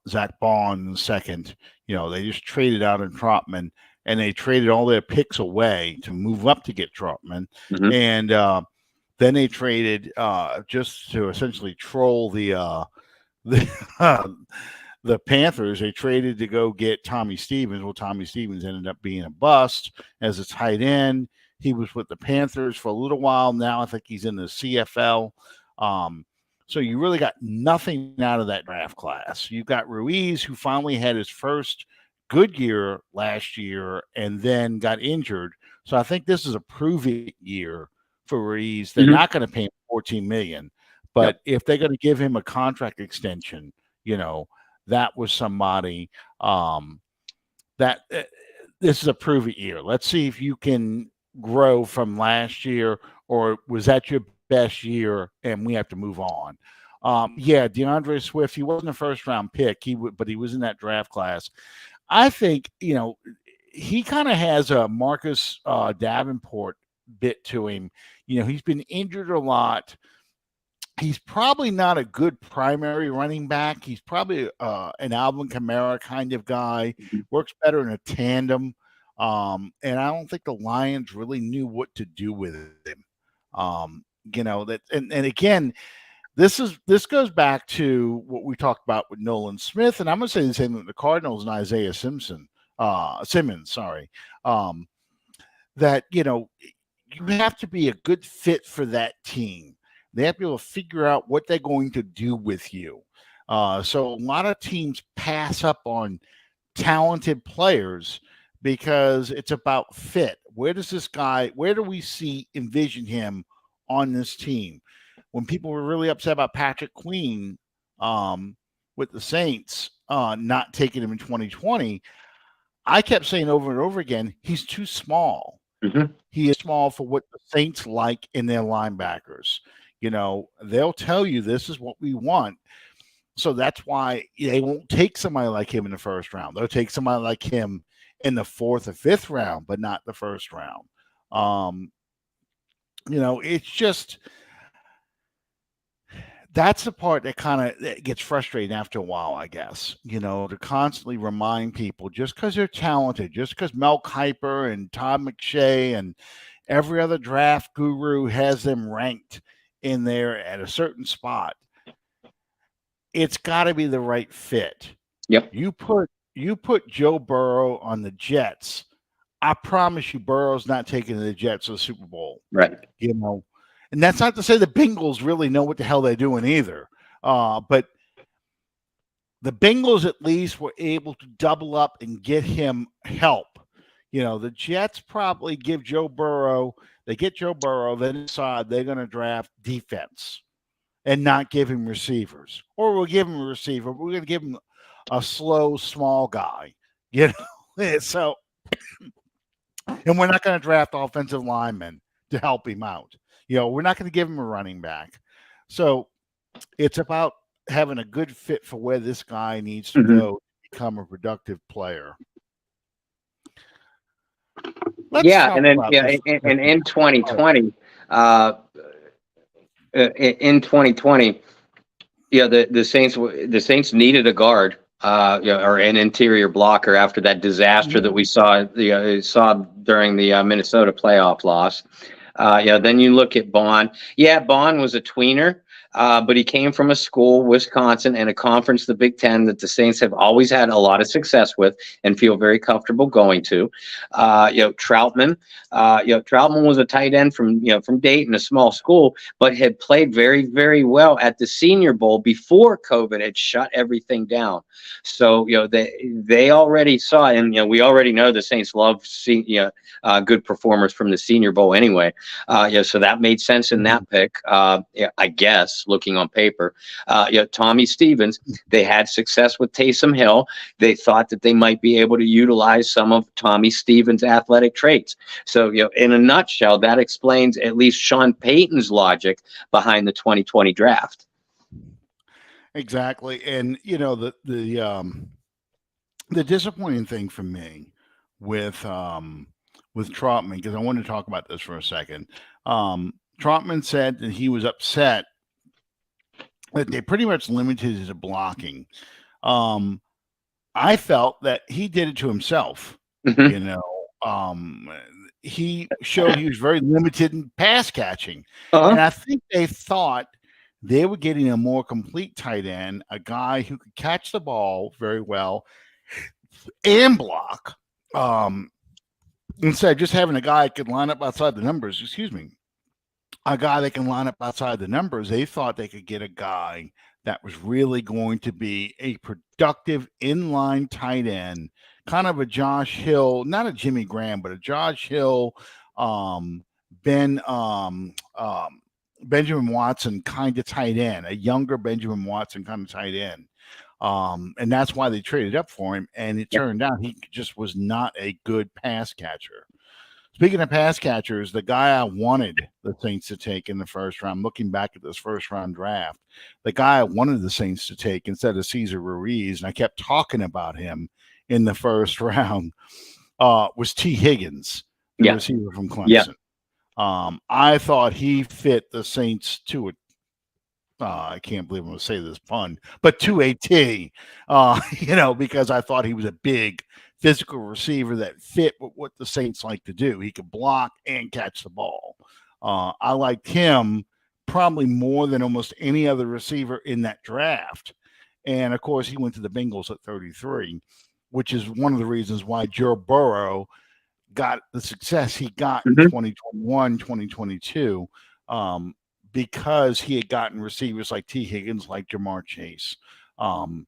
Zach Bond second. They just traded out in Trotman, and they traded all their picks away to move up to get Trotman, and then they traded just to essentially troll the Panthers. They traded to go get Tommy Stevens. Well, Tommy Stevens ended up being a bust as a tight end. He was with the Panthers for a little while. Now I think he's in the CFL. So you really got nothing out of that draft class. You've got Ruiz, who finally had his first good year last year and then got injured. So I think this is a prove-it year for Ruiz. They're not going to pay him $14 million, but if they're going to give him a contract extension, that was somebody that this is a prove-it year. Let's see if you can grow from last year, or was that your best year and we have to move on? DeAndre Swift, he wasn't a first-round pick, but he was in that draft class. I think, he kind of has a Marcus Davenport bit to him. He's been injured a lot. He's probably not a good primary running back. He's probably an Alvin Kamara kind of guy. Works better in a tandem. And I don't think the Lions really knew what to do with him. And again, this goes back to what we talked about with Nolan Smith, and I'm going to say the same with the Cardinals and Isaiah Simmons. That you have to be a good fit for that team. They have to be able to figure out what they're going to do with you. So a lot of teams pass up on talented players because it's about fit. Where do we envision him on this team? When people were really upset about Patrick Queen with the Saints not taking him in 2020, I kept saying over and over again, he's too small. He is small for what the Saints like in their linebackers. They'll tell you this is what we want. So that's why they won't take somebody like him in the first round. They'll take somebody like him in the fourth or fifth round, but not the first round. It's just, that's the part that kind of gets frustrating after a while, I guess, to constantly remind people, just because they're talented, just because Mel Kiper and Todd McShay and Every other draft guru has them ranked in there at a certain spot. It's got to be the right fit.
Yep.
You put Joe Burrow on the Jets. I promise you, Burrow's not taking the Jets to the Super Bowl.
Right.
You know, and that's not to say the Bengals really know what the hell they're doing either. But the Bengals at least were able to double up and get him help. You know, the Jets probably give Joe Burrow. They get Joe Burrow, then decide they're going to draft defense and not give him receivers, or we'll give him a receiver. But we're going to give him a slow, small guy. You know, so. And we're not going to draft offensive linemen to help him out. You know, we're not going to give him a running back. So it's about having a good fit for where this guy needs to go to become a productive player.
And then in 2020, the Saints needed a guard. Or an interior blocker after that disaster that we saw during the Minnesota playoff loss. Then you look at Bond. Yeah, Bond was a tweener, but he came from a school, Wisconsin, and a conference, the Big Ten, that the Saints have always had a lot of success with and feel very comfortable going to. Troutman. Troutman was a tight end from Dayton, a small school, but had played very, very well at the Senior Bowl before COVID had shut everything down. So they already saw, and we already know the Saints love good performers from the Senior Bowl anyway. So that made sense in that pick. I guess looking on paper, Tommy Stevens. They had success with Taysom Hill. They thought that they might be able to utilize some of Tommy Stevens' athletic traits. So in a nutshell, that explains at least Sean Payton's logic behind the 2020 draft.
Exactly. And the disappointing thing for me with Trotman, because I wanted to talk about this for a second. Trotman said that he was upset that they pretty much limited his blocking. I felt that he did it to himself. He showed he was very limited in pass catching. And I think they thought they were getting a more complete tight end, a guy who could catch the ball very well and block. Instead of just having a guy that could line up outside the numbers, a guy that can line up outside the numbers, they thought they could get a guy that was really going to be a productive inline tight end, kind of a Josh Hill, not a Jimmy Graham, but a Josh Hill, Benjamin Watson kind of tight end, a younger Benjamin Watson kind of tight end. And that's why they traded up for him. And it turned out he just was not a good pass catcher. Speaking of pass catchers, the guy I wanted the Saints to take in the first round, looking back at this first round draft, the guy I wanted the Saints to take instead of Caesar Ruiz, and I kept talking about him in the first round, was T. Higgins, the receiver from Clemson. I thought he fit the Saints to a I can't believe I'm going to say this pun, but to a T, because I thought he was a big physical receiver that fit with what the Saints like to do. He could block and catch the ball. I liked him probably more than almost any other receiver in that draft. And, of course, he went to the Bengals at 33, which is one of the reasons why Joe Burrow got the success he got in 2021, 2022, because he had gotten receivers like T. Higgins, like Jamar Chase, to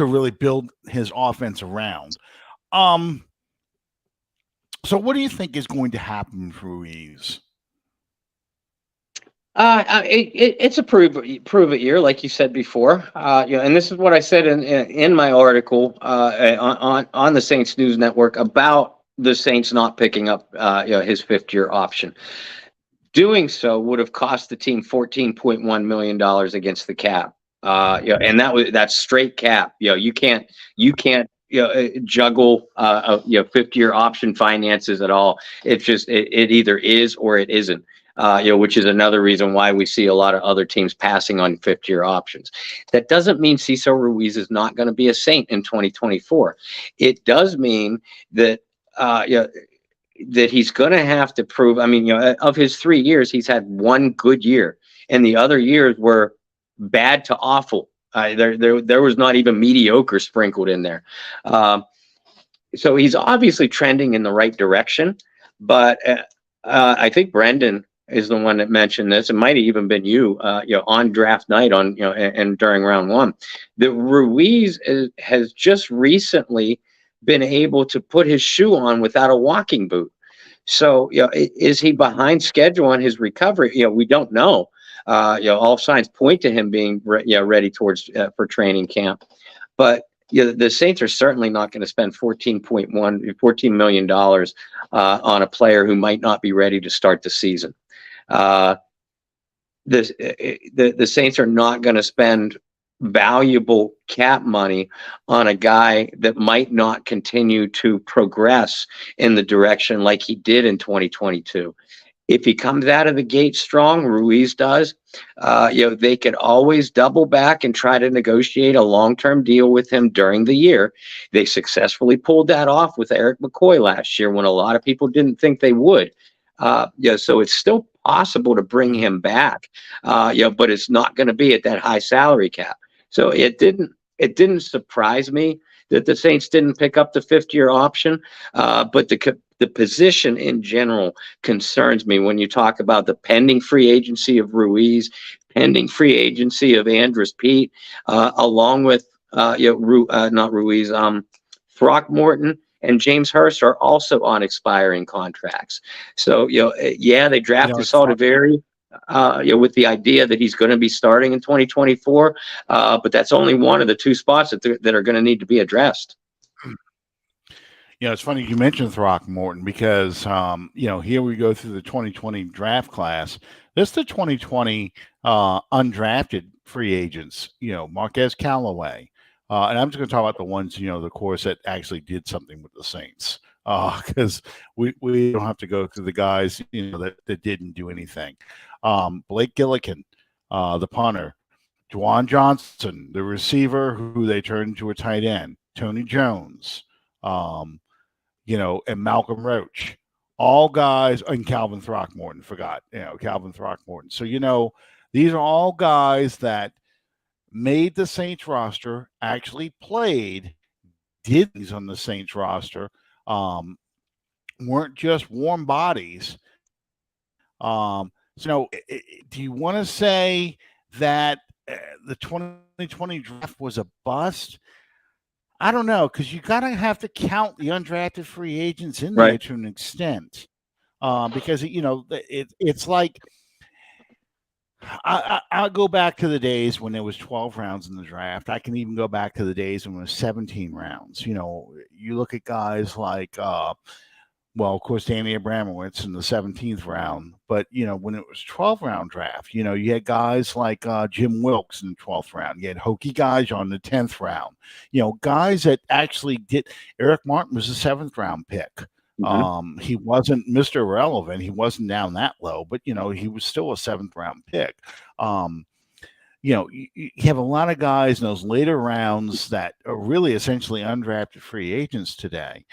really build his offense around. So what do you think is going to happen with Ruiz?
It's a prove it year, like you said before. And this is what I said in my article on the Saints News Network about the Saints not picking up his fifth-year option. Doing so would have cost the team $14.1 million against the cap. And that's straight cap. You can't juggle fifth-year option finances at all. It's just it either is or it isn't. Which is another reason why we see a lot of other teams passing on fifth-year options. That doesn't mean Cesar Ruiz is not going to be a Saint in 2024. It does mean that that he's going to have to prove. I mean, of his 3 years, he's had one good year, and the other years were bad to awful. There was not even mediocre sprinkled in there. So he's obviously trending in the right direction, but I think Brendan is the one that mentioned this. It might have even been you, on draft night and during round one, that Ruiz has just recently been able to put his shoe on without a walking boot. So, is he behind schedule on his recovery? We don't know. All signs point to him being ready for training camp, but the Saints are certainly not going to spend $14 million on a player who might not be ready to start the season. The Saints are not going to spend valuable cap money on a guy that might not continue to progress in the direction like he did in 2022. If he comes out of the gate strong, Ruiz does, they could always double back and try to negotiate a long-term deal with him during the year. They successfully pulled that off with Eric McCoy last year when a lot of people didn't think they would. So it's still possible to bring him back, but it's not going to be at that high salary cap. So it didn't surprise me that the Saints didn't pick up the 5th-year option, but the position in general concerns me when you talk about the pending free agency of Ruiz, pending free agency of Andrus Peat, along with not Ruiz, Throckmorton and James Hurst are also on expiring contracts. So they drafted Saldivari with the idea that he's going to be starting in 2024, but that's only one of the 2 spots that are going to need to be addressed.
It's funny you mentioned Throckmorton because, here we go through the 2020 draft class. This is the 2020 undrafted free agents, Marquez Callaway. And I'm just going to talk about the ones, the course that actually did something with the Saints, because we don't have to go through the guys, that didn't do anything. Blake Gillikin, the punter, Juwan Johnson, the receiver who they turned into a tight end, Tony Jones, and Malcolm Roach, all guys, and Calvin Throckmorton, Calvin Throckmorton. So, these are all guys that made the Saints roster, actually played, did things on the Saints roster, weren't just warm bodies. So do you want to say that the 2020 draft was a bust? I don't know, because you gotta have to count the undrafted free agents in there to an extent, because it's like I'll go back to the days when there was 12 rounds in the draft. I can even go back to the days when it was 17 rounds. You look at guys like, of course, Danny Abramowitz in the 17th round. But, when it was 12-round draft, you had guys like Jim Wilkes in the 12th round. You had Hokie guys on the 10th round. Guys that actually did. Eric Martin was a 7th-round pick. Mm-hmm. He wasn't Mr. Irrelevant. He wasn't down that low, but he was still a 7th-round pick. You have a lot of guys in those later rounds that are really essentially undrafted free agents today.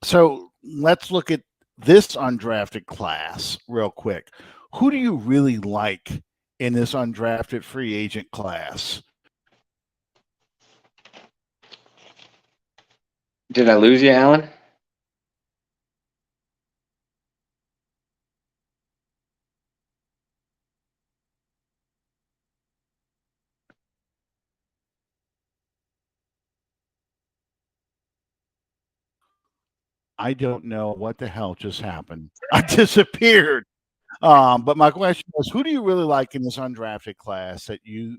So let's look at this undrafted class real quick. Who do you really like in this undrafted free agent class?
Did I lose you, Alan?
I don't know what the hell just happened. I disappeared. But my question is, who do you really like in this undrafted class that you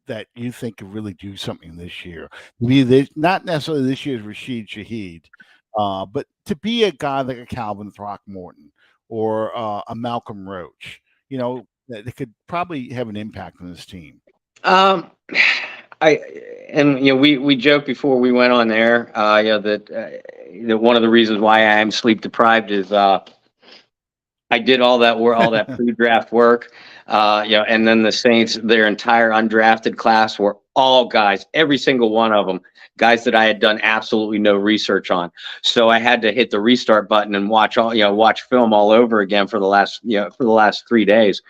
think could really do something this year? Not necessarily this year's Rashid Shaheed, but to be a guy like a Calvin Throckmorton or a Malcolm Roach, that could probably have an impact on this team.
We joked before we went on there, that one of the reasons why I am sleep deprived is I did all that work, all that pre-draft work, and then the Saints, their entire undrafted class were all guys, every single one of them, guys that I had done absolutely no research on. So I had to hit the restart button and watch film all over again for the last 3 days.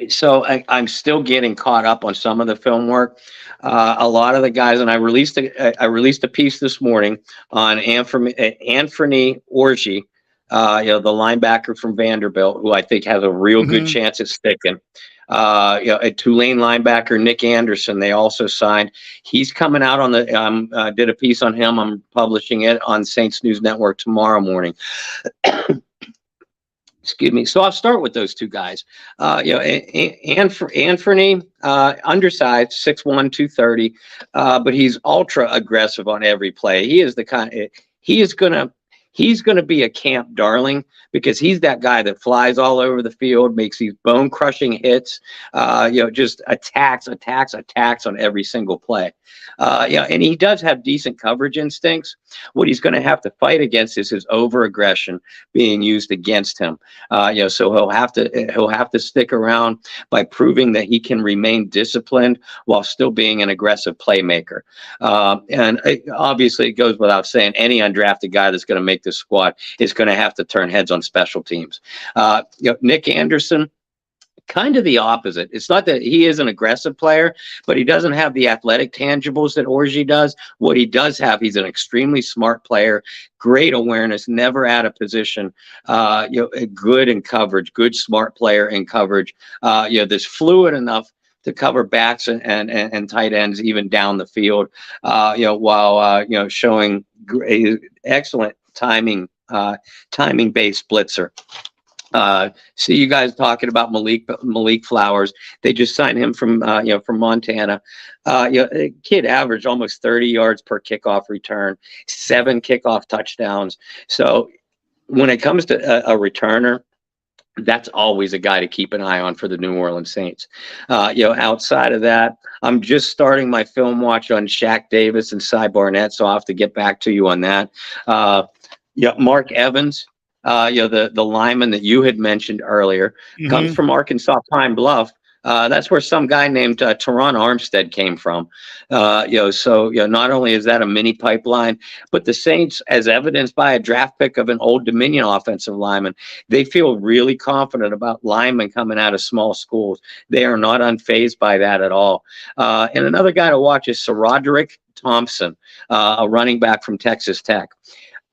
So I'm still getting caught up on some of the film work. A lot of the guys, and I released a piece this morning on Anthony Orji, the linebacker from Vanderbilt, who I think has a real good chance at sticking. A Tulane linebacker, Nick Anderson, they also signed. He's coming out on the. Did a piece on him. I'm publishing it on Saints News Network tomorrow morning. Excuse me. So I'll start with those two guys. Anthony, undersized, 6'1", 230, but he's ultra aggressive on every play. He is the kind. He's gonna be a camp darling because he's that guy that flies all over the field, makes these bone crushing hits. Just attacks on every single play. And he does have decent coverage instincts. What he's going to have to fight against is his over aggression being used against him. So he'll have to stick around by proving that he can remain disciplined while still being an aggressive playmaker. Obviously, it goes without saying, any undrafted guy that's going to make this squad is going to have to turn heads on special teams. Nick Anderson, kind of the opposite. It's not that he is an aggressive player, but he doesn't have the athletic tangibles that Orji does. What he does have, he's an extremely smart player, great awareness, never out of position, good in coverage, good smart player in coverage. This fluid enough to cover backs and tight ends even down the field, while showing excellent timing, timing-based blitzer. See you guys talking about Malik Flowers. They just signed him from Montana. Kid averaged almost 30 yards per kickoff return, 7 kickoff touchdowns. So when it comes to a returner, that's always a guy to keep an eye on for the New Orleans Saints. Outside of that, I'm just starting my film watch on Shaq Davis and Cy Barnett, so I'll have to get back to you on that. Mark Evans, the lineman that you had mentioned earlier, comes from Arkansas Pine Bluff. That's where some guy named Teron Armstead came from. So not only is that a mini pipeline, but the Saints, as evidenced by a draft pick of an Old Dominion offensive lineman, they feel really confident about linemen coming out of small schools. They are not unfazed by that at all. And another guy to watch is Roderick Thompson, a running back from Texas Tech.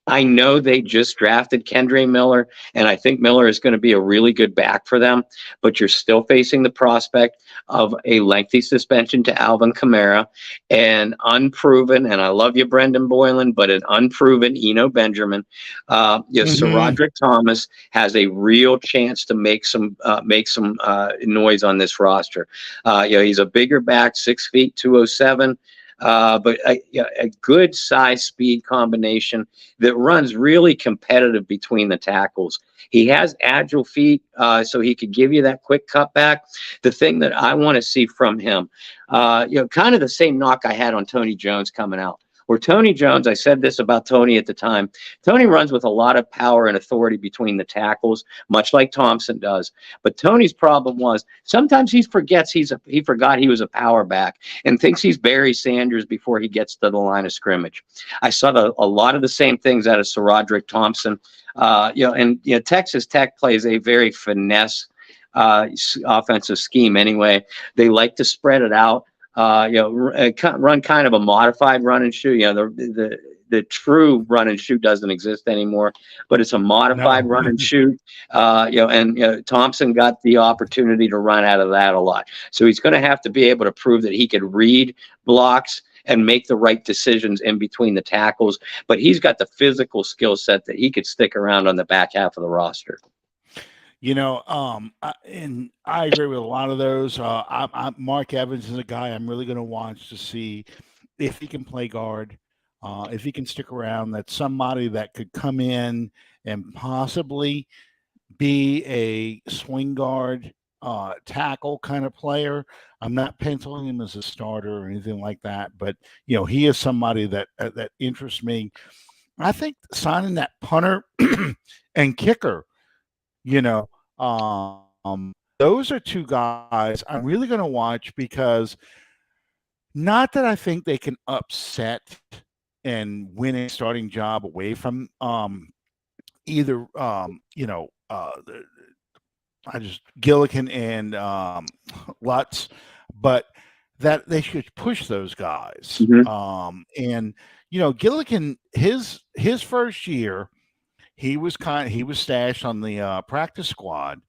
I know they just drafted Kendre Miller, and I think Miller is going to be a really good back for them, but you're still facing the prospect of a lengthy suspension to Alvin Kamara and unproven, and I love you, Brendan Boylan, but an unproven Eno Benjamin. Sir Roderick Thomas has a real chance to make some noise on this roster. He's a bigger back, 6 feet, 207. But a good size speed combination that runs really competitive between the tackles. He has agile feet, so he could give you that quick cutback. The thing that I want to see from him, kind of the same knock I had on Tony Jones coming out. Where Tony Jones, I said this about Tony at the time, Tony runs with a lot of power and authority between the tackles, much like Thompson does. But Tony's problem was sometimes he forgot he was a power back and thinks he's Barry Sanders before he gets to the line of scrimmage. I saw a lot of the same things out of Sir Roderick Thompson. Texas Tech plays a very finesse offensive scheme anyway. They like to spread it out. Run kind of a modified run and shoot. The true run and shoot doesn't exist anymore, but it's a modified run and shoot. Thompson got the opportunity to run out of that a lot. So he's going to have to be able to prove that he could read blocks and make the right decisions in between the tackles. But he's got the physical skill set that he could stick around on the back half of the roster.
And I agree with a lot of those. Mark Evans is a guy I'm really going to watch to see if he can play guard, if he can stick around. That's somebody that could come in and possibly be a swing guard, tackle kind of player. I'm not penciling him as a starter or anything like that, but he is somebody that interests me. I think signing that punter and kicker, you know, those are two guys I'm really going to watch because not that I think they can upset and win a starting job away from either I just Gillikin and Lutz, but that they should push those guys.
Mhm.
And Gillikin, his first year, he was stashed on the practice squad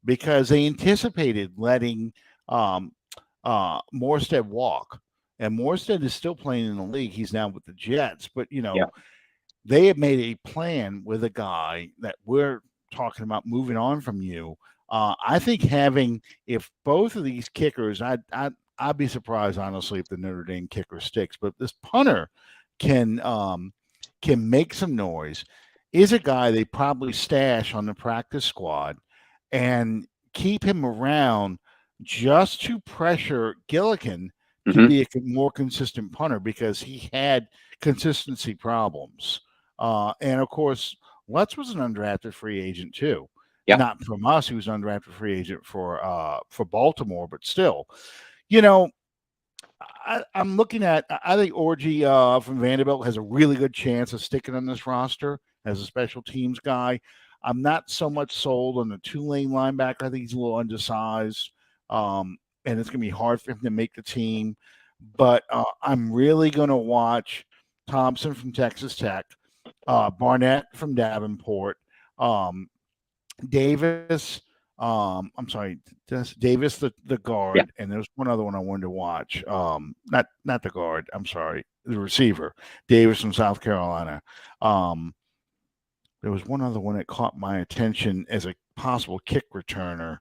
because they anticipated letting Morstead walk, and Morstead is still playing in the league. He's now with the Jets, but
Yeah.
they have made a plan with a guy that we're talking about moving on from you. I think if both of these kickers, I'd be surprised honestly if the Notre Dame kicker sticks, but this punter can make some noise. Is a guy they probably stash on the practice squad and keep him around just to pressure Gillikin to
Mhm.
be a more consistent punter because he had consistency problems. And of course, Lutz was an undrafted free agent too.
Yeah.
Not from us, he was an undrafted free agent for Baltimore, but still, I'm looking at. I think Orgy from Vanderbilt has a really good chance of sticking on this roster as a special teams guy. I'm not so much sold on the Tulane linebacker. I think he's a little undersized, and it's going to be hard for him to make the team. But I'm really going to watch Thompson from Texas Tech, Barnett from Davenport, Davis. I'm sorry, Davis, the guard,
Yeah.
and there's one other one I wanted to watch. Not the guard. I'm sorry, the receiver, Davis from South Carolina. There was one other one that caught my attention as a possible kick returner.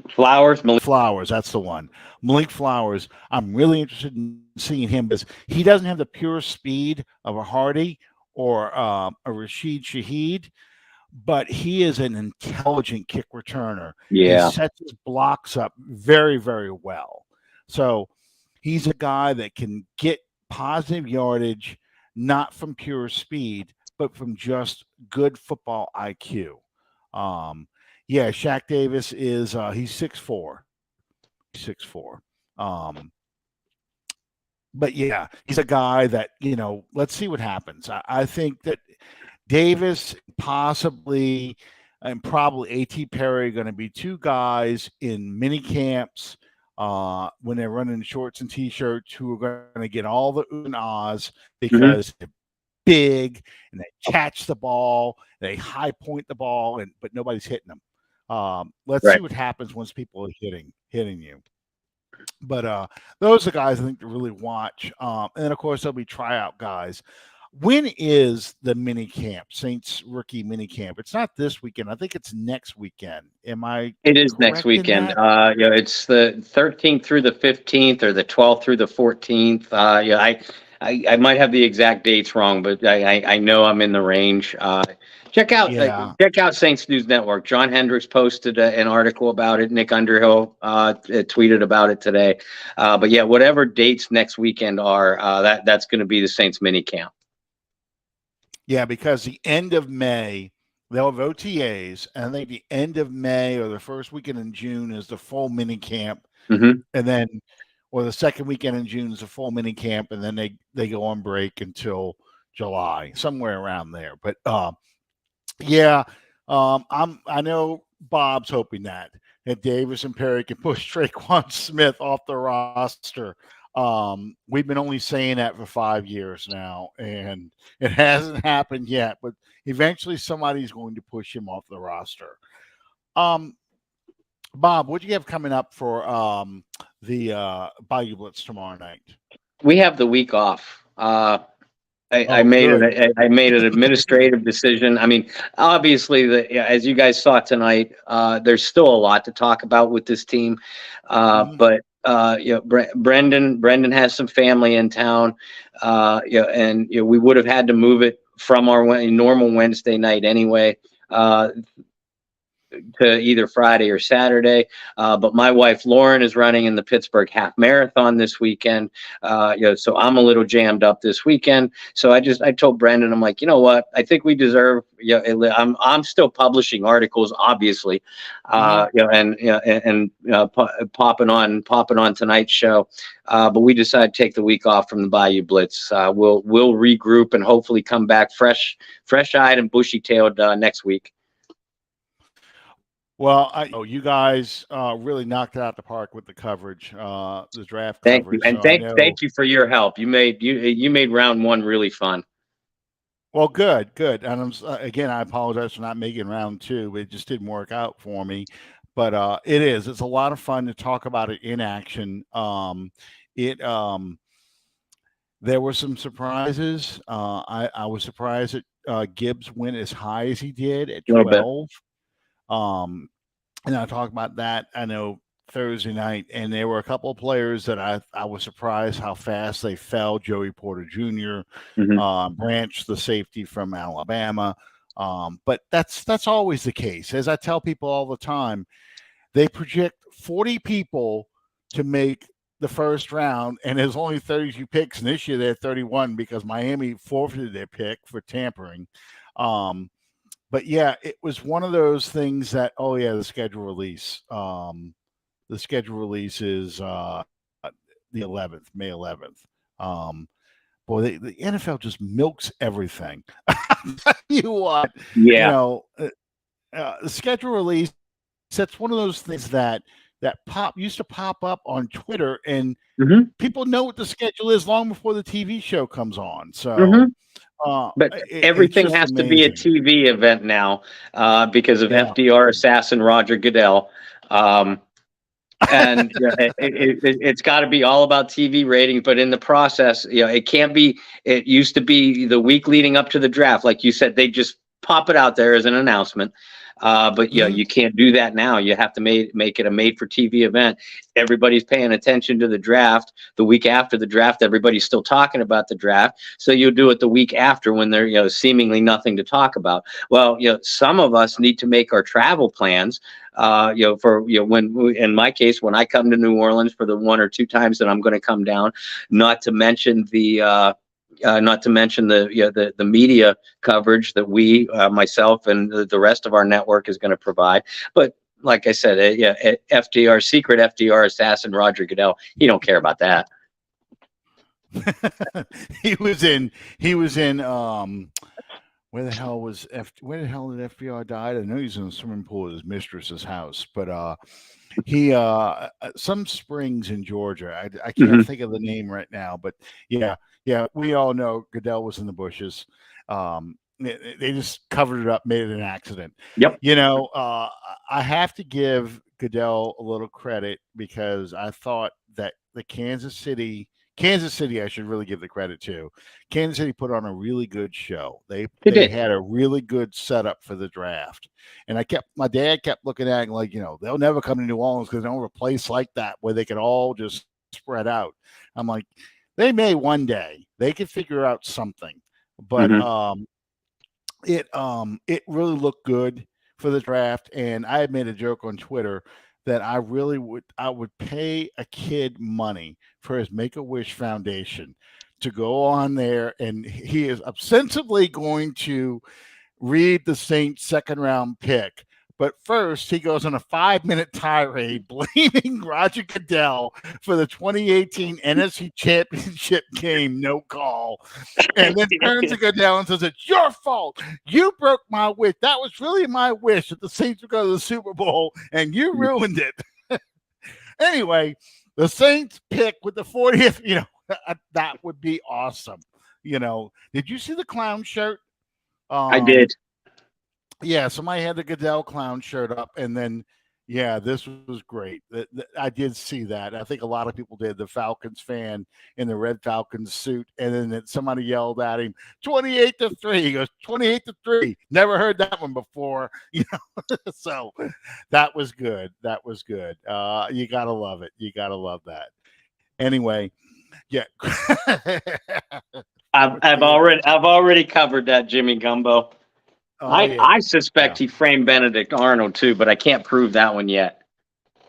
Flowers.
Flowers, that's the one. Malik Flowers. I'm really interested in seeing him because he doesn't have the pure speed of a Hardy or a Rashid Shaheed, but he is an intelligent kick returner.
Yeah.
He sets his blocks up very, very well. So he's a guy that can get positive yardage, not from pure speed, but from just good football IQ. Yeah, Shaq Davis is he's 6'4". 6'4". But yeah, he's a guy that, let's see what happens. I think that Davis possibly and probably A.T. Perry are going to be two guys in mini camps when they're running shorts and T-shirts who are going to get all the ooh and ahs because they're big and they catch the ball, they high point the ball, but nobody's hitting them. Let's see what happens once people are hitting you. But those are the guys I think to really watch. And then, of course, there'll be tryout guys. When is the mini camp, Saints rookie mini camp? It's not this weekend. I think it's next weekend. Am I?
It is next weekend. It's the 13th through the 15th or the 12th through the 14th. I might have the exact dates wrong, but I know I'm in the range. Check out Saints News Network. John Hendricks posted an article about it. Nick Underhill tweeted about it today. But yeah, whatever dates next weekend are, that's going to be the Saints mini camp.
Yeah, because the end of May, they'll have OTAs, and I think the end of May or the first weekend in June is the full mini camp.
Mm-hmm.
And then, or the second weekend in June is the full mini camp, and then they go on break until July, somewhere around there. But yeah, I know Bob's hoping that Davis and Perry can push Traquan Smith off the roster. We've been only saying that for 5 years now, and it hasn't happened yet, but eventually somebody's going to push him off the roster. Bob, what do you have coming up for the Bayou Blitz tomorrow night?
We have the week off. I made an administrative decision. I mean, obviously, as you guys saw tonight, there's still a lot to talk about with this team, but Brendan has some family in town, and we would have had to move it from our normal Wednesday night anyway. to either Friday or Saturday. But my wife Lauren is running in the Pittsburgh Half Marathon this weekend. So I'm a little jammed up this weekend. So I told Brendan, I'm like, you know what? I think we deserve. I'm still publishing articles, obviously. And popping on tonight's show. But we decided to take the week off from the Bayou Blitz. We'll regroup and hopefully come back fresh-eyed and bushy-tailed next week.
Well, you guys really knocked it out the park with the coverage, the draft
Thank
coverage.
you, and thank you for your help. You made round one really fun.
Well, good. And again, I apologize for not making round two. It just didn't work out for me. But it's a lot of fun to talk about it in action. There were some surprises. I was surprised that Gibbs went as high as he did at 12. And I'll talk about that. I know Thursday night, and there were a couple of players that I was surprised how fast they fell. Joey Porter Jr., Branch, the safety from Alabama. But that's always the case. As I tell people all the time, they project 40 people to make the first round, and there's only 32 picks. And this year they're 31 because Miami forfeited their pick for tampering. But yeah, it was one of those things that, the schedule release. The schedule release is the 11th, May 11th. The NFL just milks everything. I'll tell you what, the schedule release, that's one of those things that used to pop up on Twitter, and people know what the schedule is long before the TV show comes on. So.
But everything has to be a TV event now because of FDR assassin Roger Goodell. And it's got to be all about TV ratings. But in the process, it can't be. It used to be the week leading up to the draft. Like you said, they just pop it out there as an announcement. But you can't do that now. You have to make it a made-for-TV event. Everybody's paying attention to the draft. The week after the draft, everybody's still talking about the draft. So you'll do it the week after when there's seemingly nothing to talk about. Well, some of us need to make our travel plans. In my case, when I come to New Orleans for the one or two times that I'm going to come down, not to mention the media coverage that we, myself, and the rest of our network is going to provide. But like I said, FDR, secret FDR assassin Roger Goodell, he don't care about that.
He was in. Where the hell did FDR die? I know he's in the swimming pool at his mistress's house, but he some springs in Georgia. I can't think of the name right now, but yeah, we all know Goodell was in the bushes. They just covered it up, made it an accident.
Yep.
I have to give Goodell a little credit because I thought that the Kansas City, I should really give the credit to. Kansas City put on a really good show. They had a really good setup for the draft. And my dad kept looking at it like, they'll never come to New Orleans because they don't have a place like that where they could all just spread out. I'm like, they may one day. They could figure out something. But it really looked good for the draft. And I had made a joke on Twitter that I would pay a kid money for his Make-A-Wish Foundation to go on there, and he is ostensibly going to read the Saints' second-round pick. But first, he goes on a 5-minute tirade blaming Roger Goodell for the 2018 NFC Championship game no call. And then turns to Goodell and says, "It's your fault. You broke my wish. That was really my wish that the Saints would go to the Super Bowl, and you ruined it." Anyway, the Saints pick with the 40th, that would be awesome. Did you see the clown shirt?
I did.
Yeah, somebody had the Goodell clown shirt up, and then, this was great. I did see that. I think a lot of people did. The Falcons fan in the red Falcons suit, and then somebody yelled at him, 28-3. He goes, 28-3. Never heard that one before. So that was good. That was good. You gotta love it. You gotta love that. Anyway, yeah.
I've already covered that, Jimmy Gumbo.
Oh, yeah.
I suspect he framed Benedict Arnold too, but I can't prove that one yet.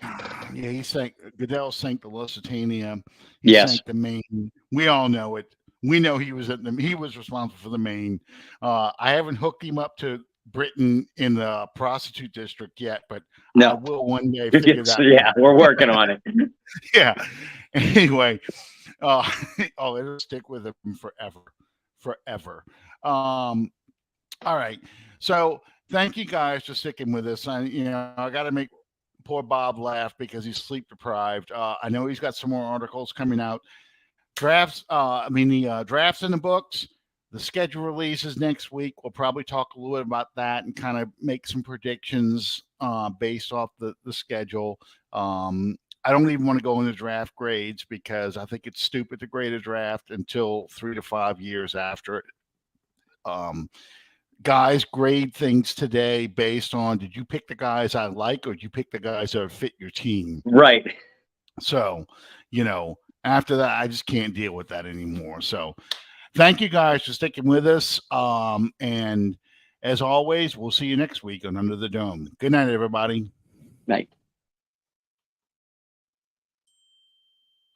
Yeah, he sank. Goodell sank the Lusitania. He
Yes.
sank the Maine. We all know it. We know he was he was responsible for the Maine. I haven't hooked him up to Britain in the prostitute district yet, but I will one day figure that.
Yeah, we're working on it.
Yeah. Anyway, it'll stick with him forever. All right. So thank you guys for sticking with us. I got to make poor Bob laugh because he's sleep deprived. I know he's got some more articles coming out. Drafts. The drafts in the books. The schedule releases next week. We'll probably talk a little bit about that and kind of make some predictions based off the schedule. I don't even want to go into draft grades because I think it's stupid to grade a draft until 3 to 5 years after it. Guys grade things today based on, did you pick the guys I like or did you pick the guys that fit your team?
Right.
So, after that, I just can't deal with that anymore. So thank you guys for sticking with us. And as always, we'll see you next week on Under the Dome. Good night, everybody.
Night.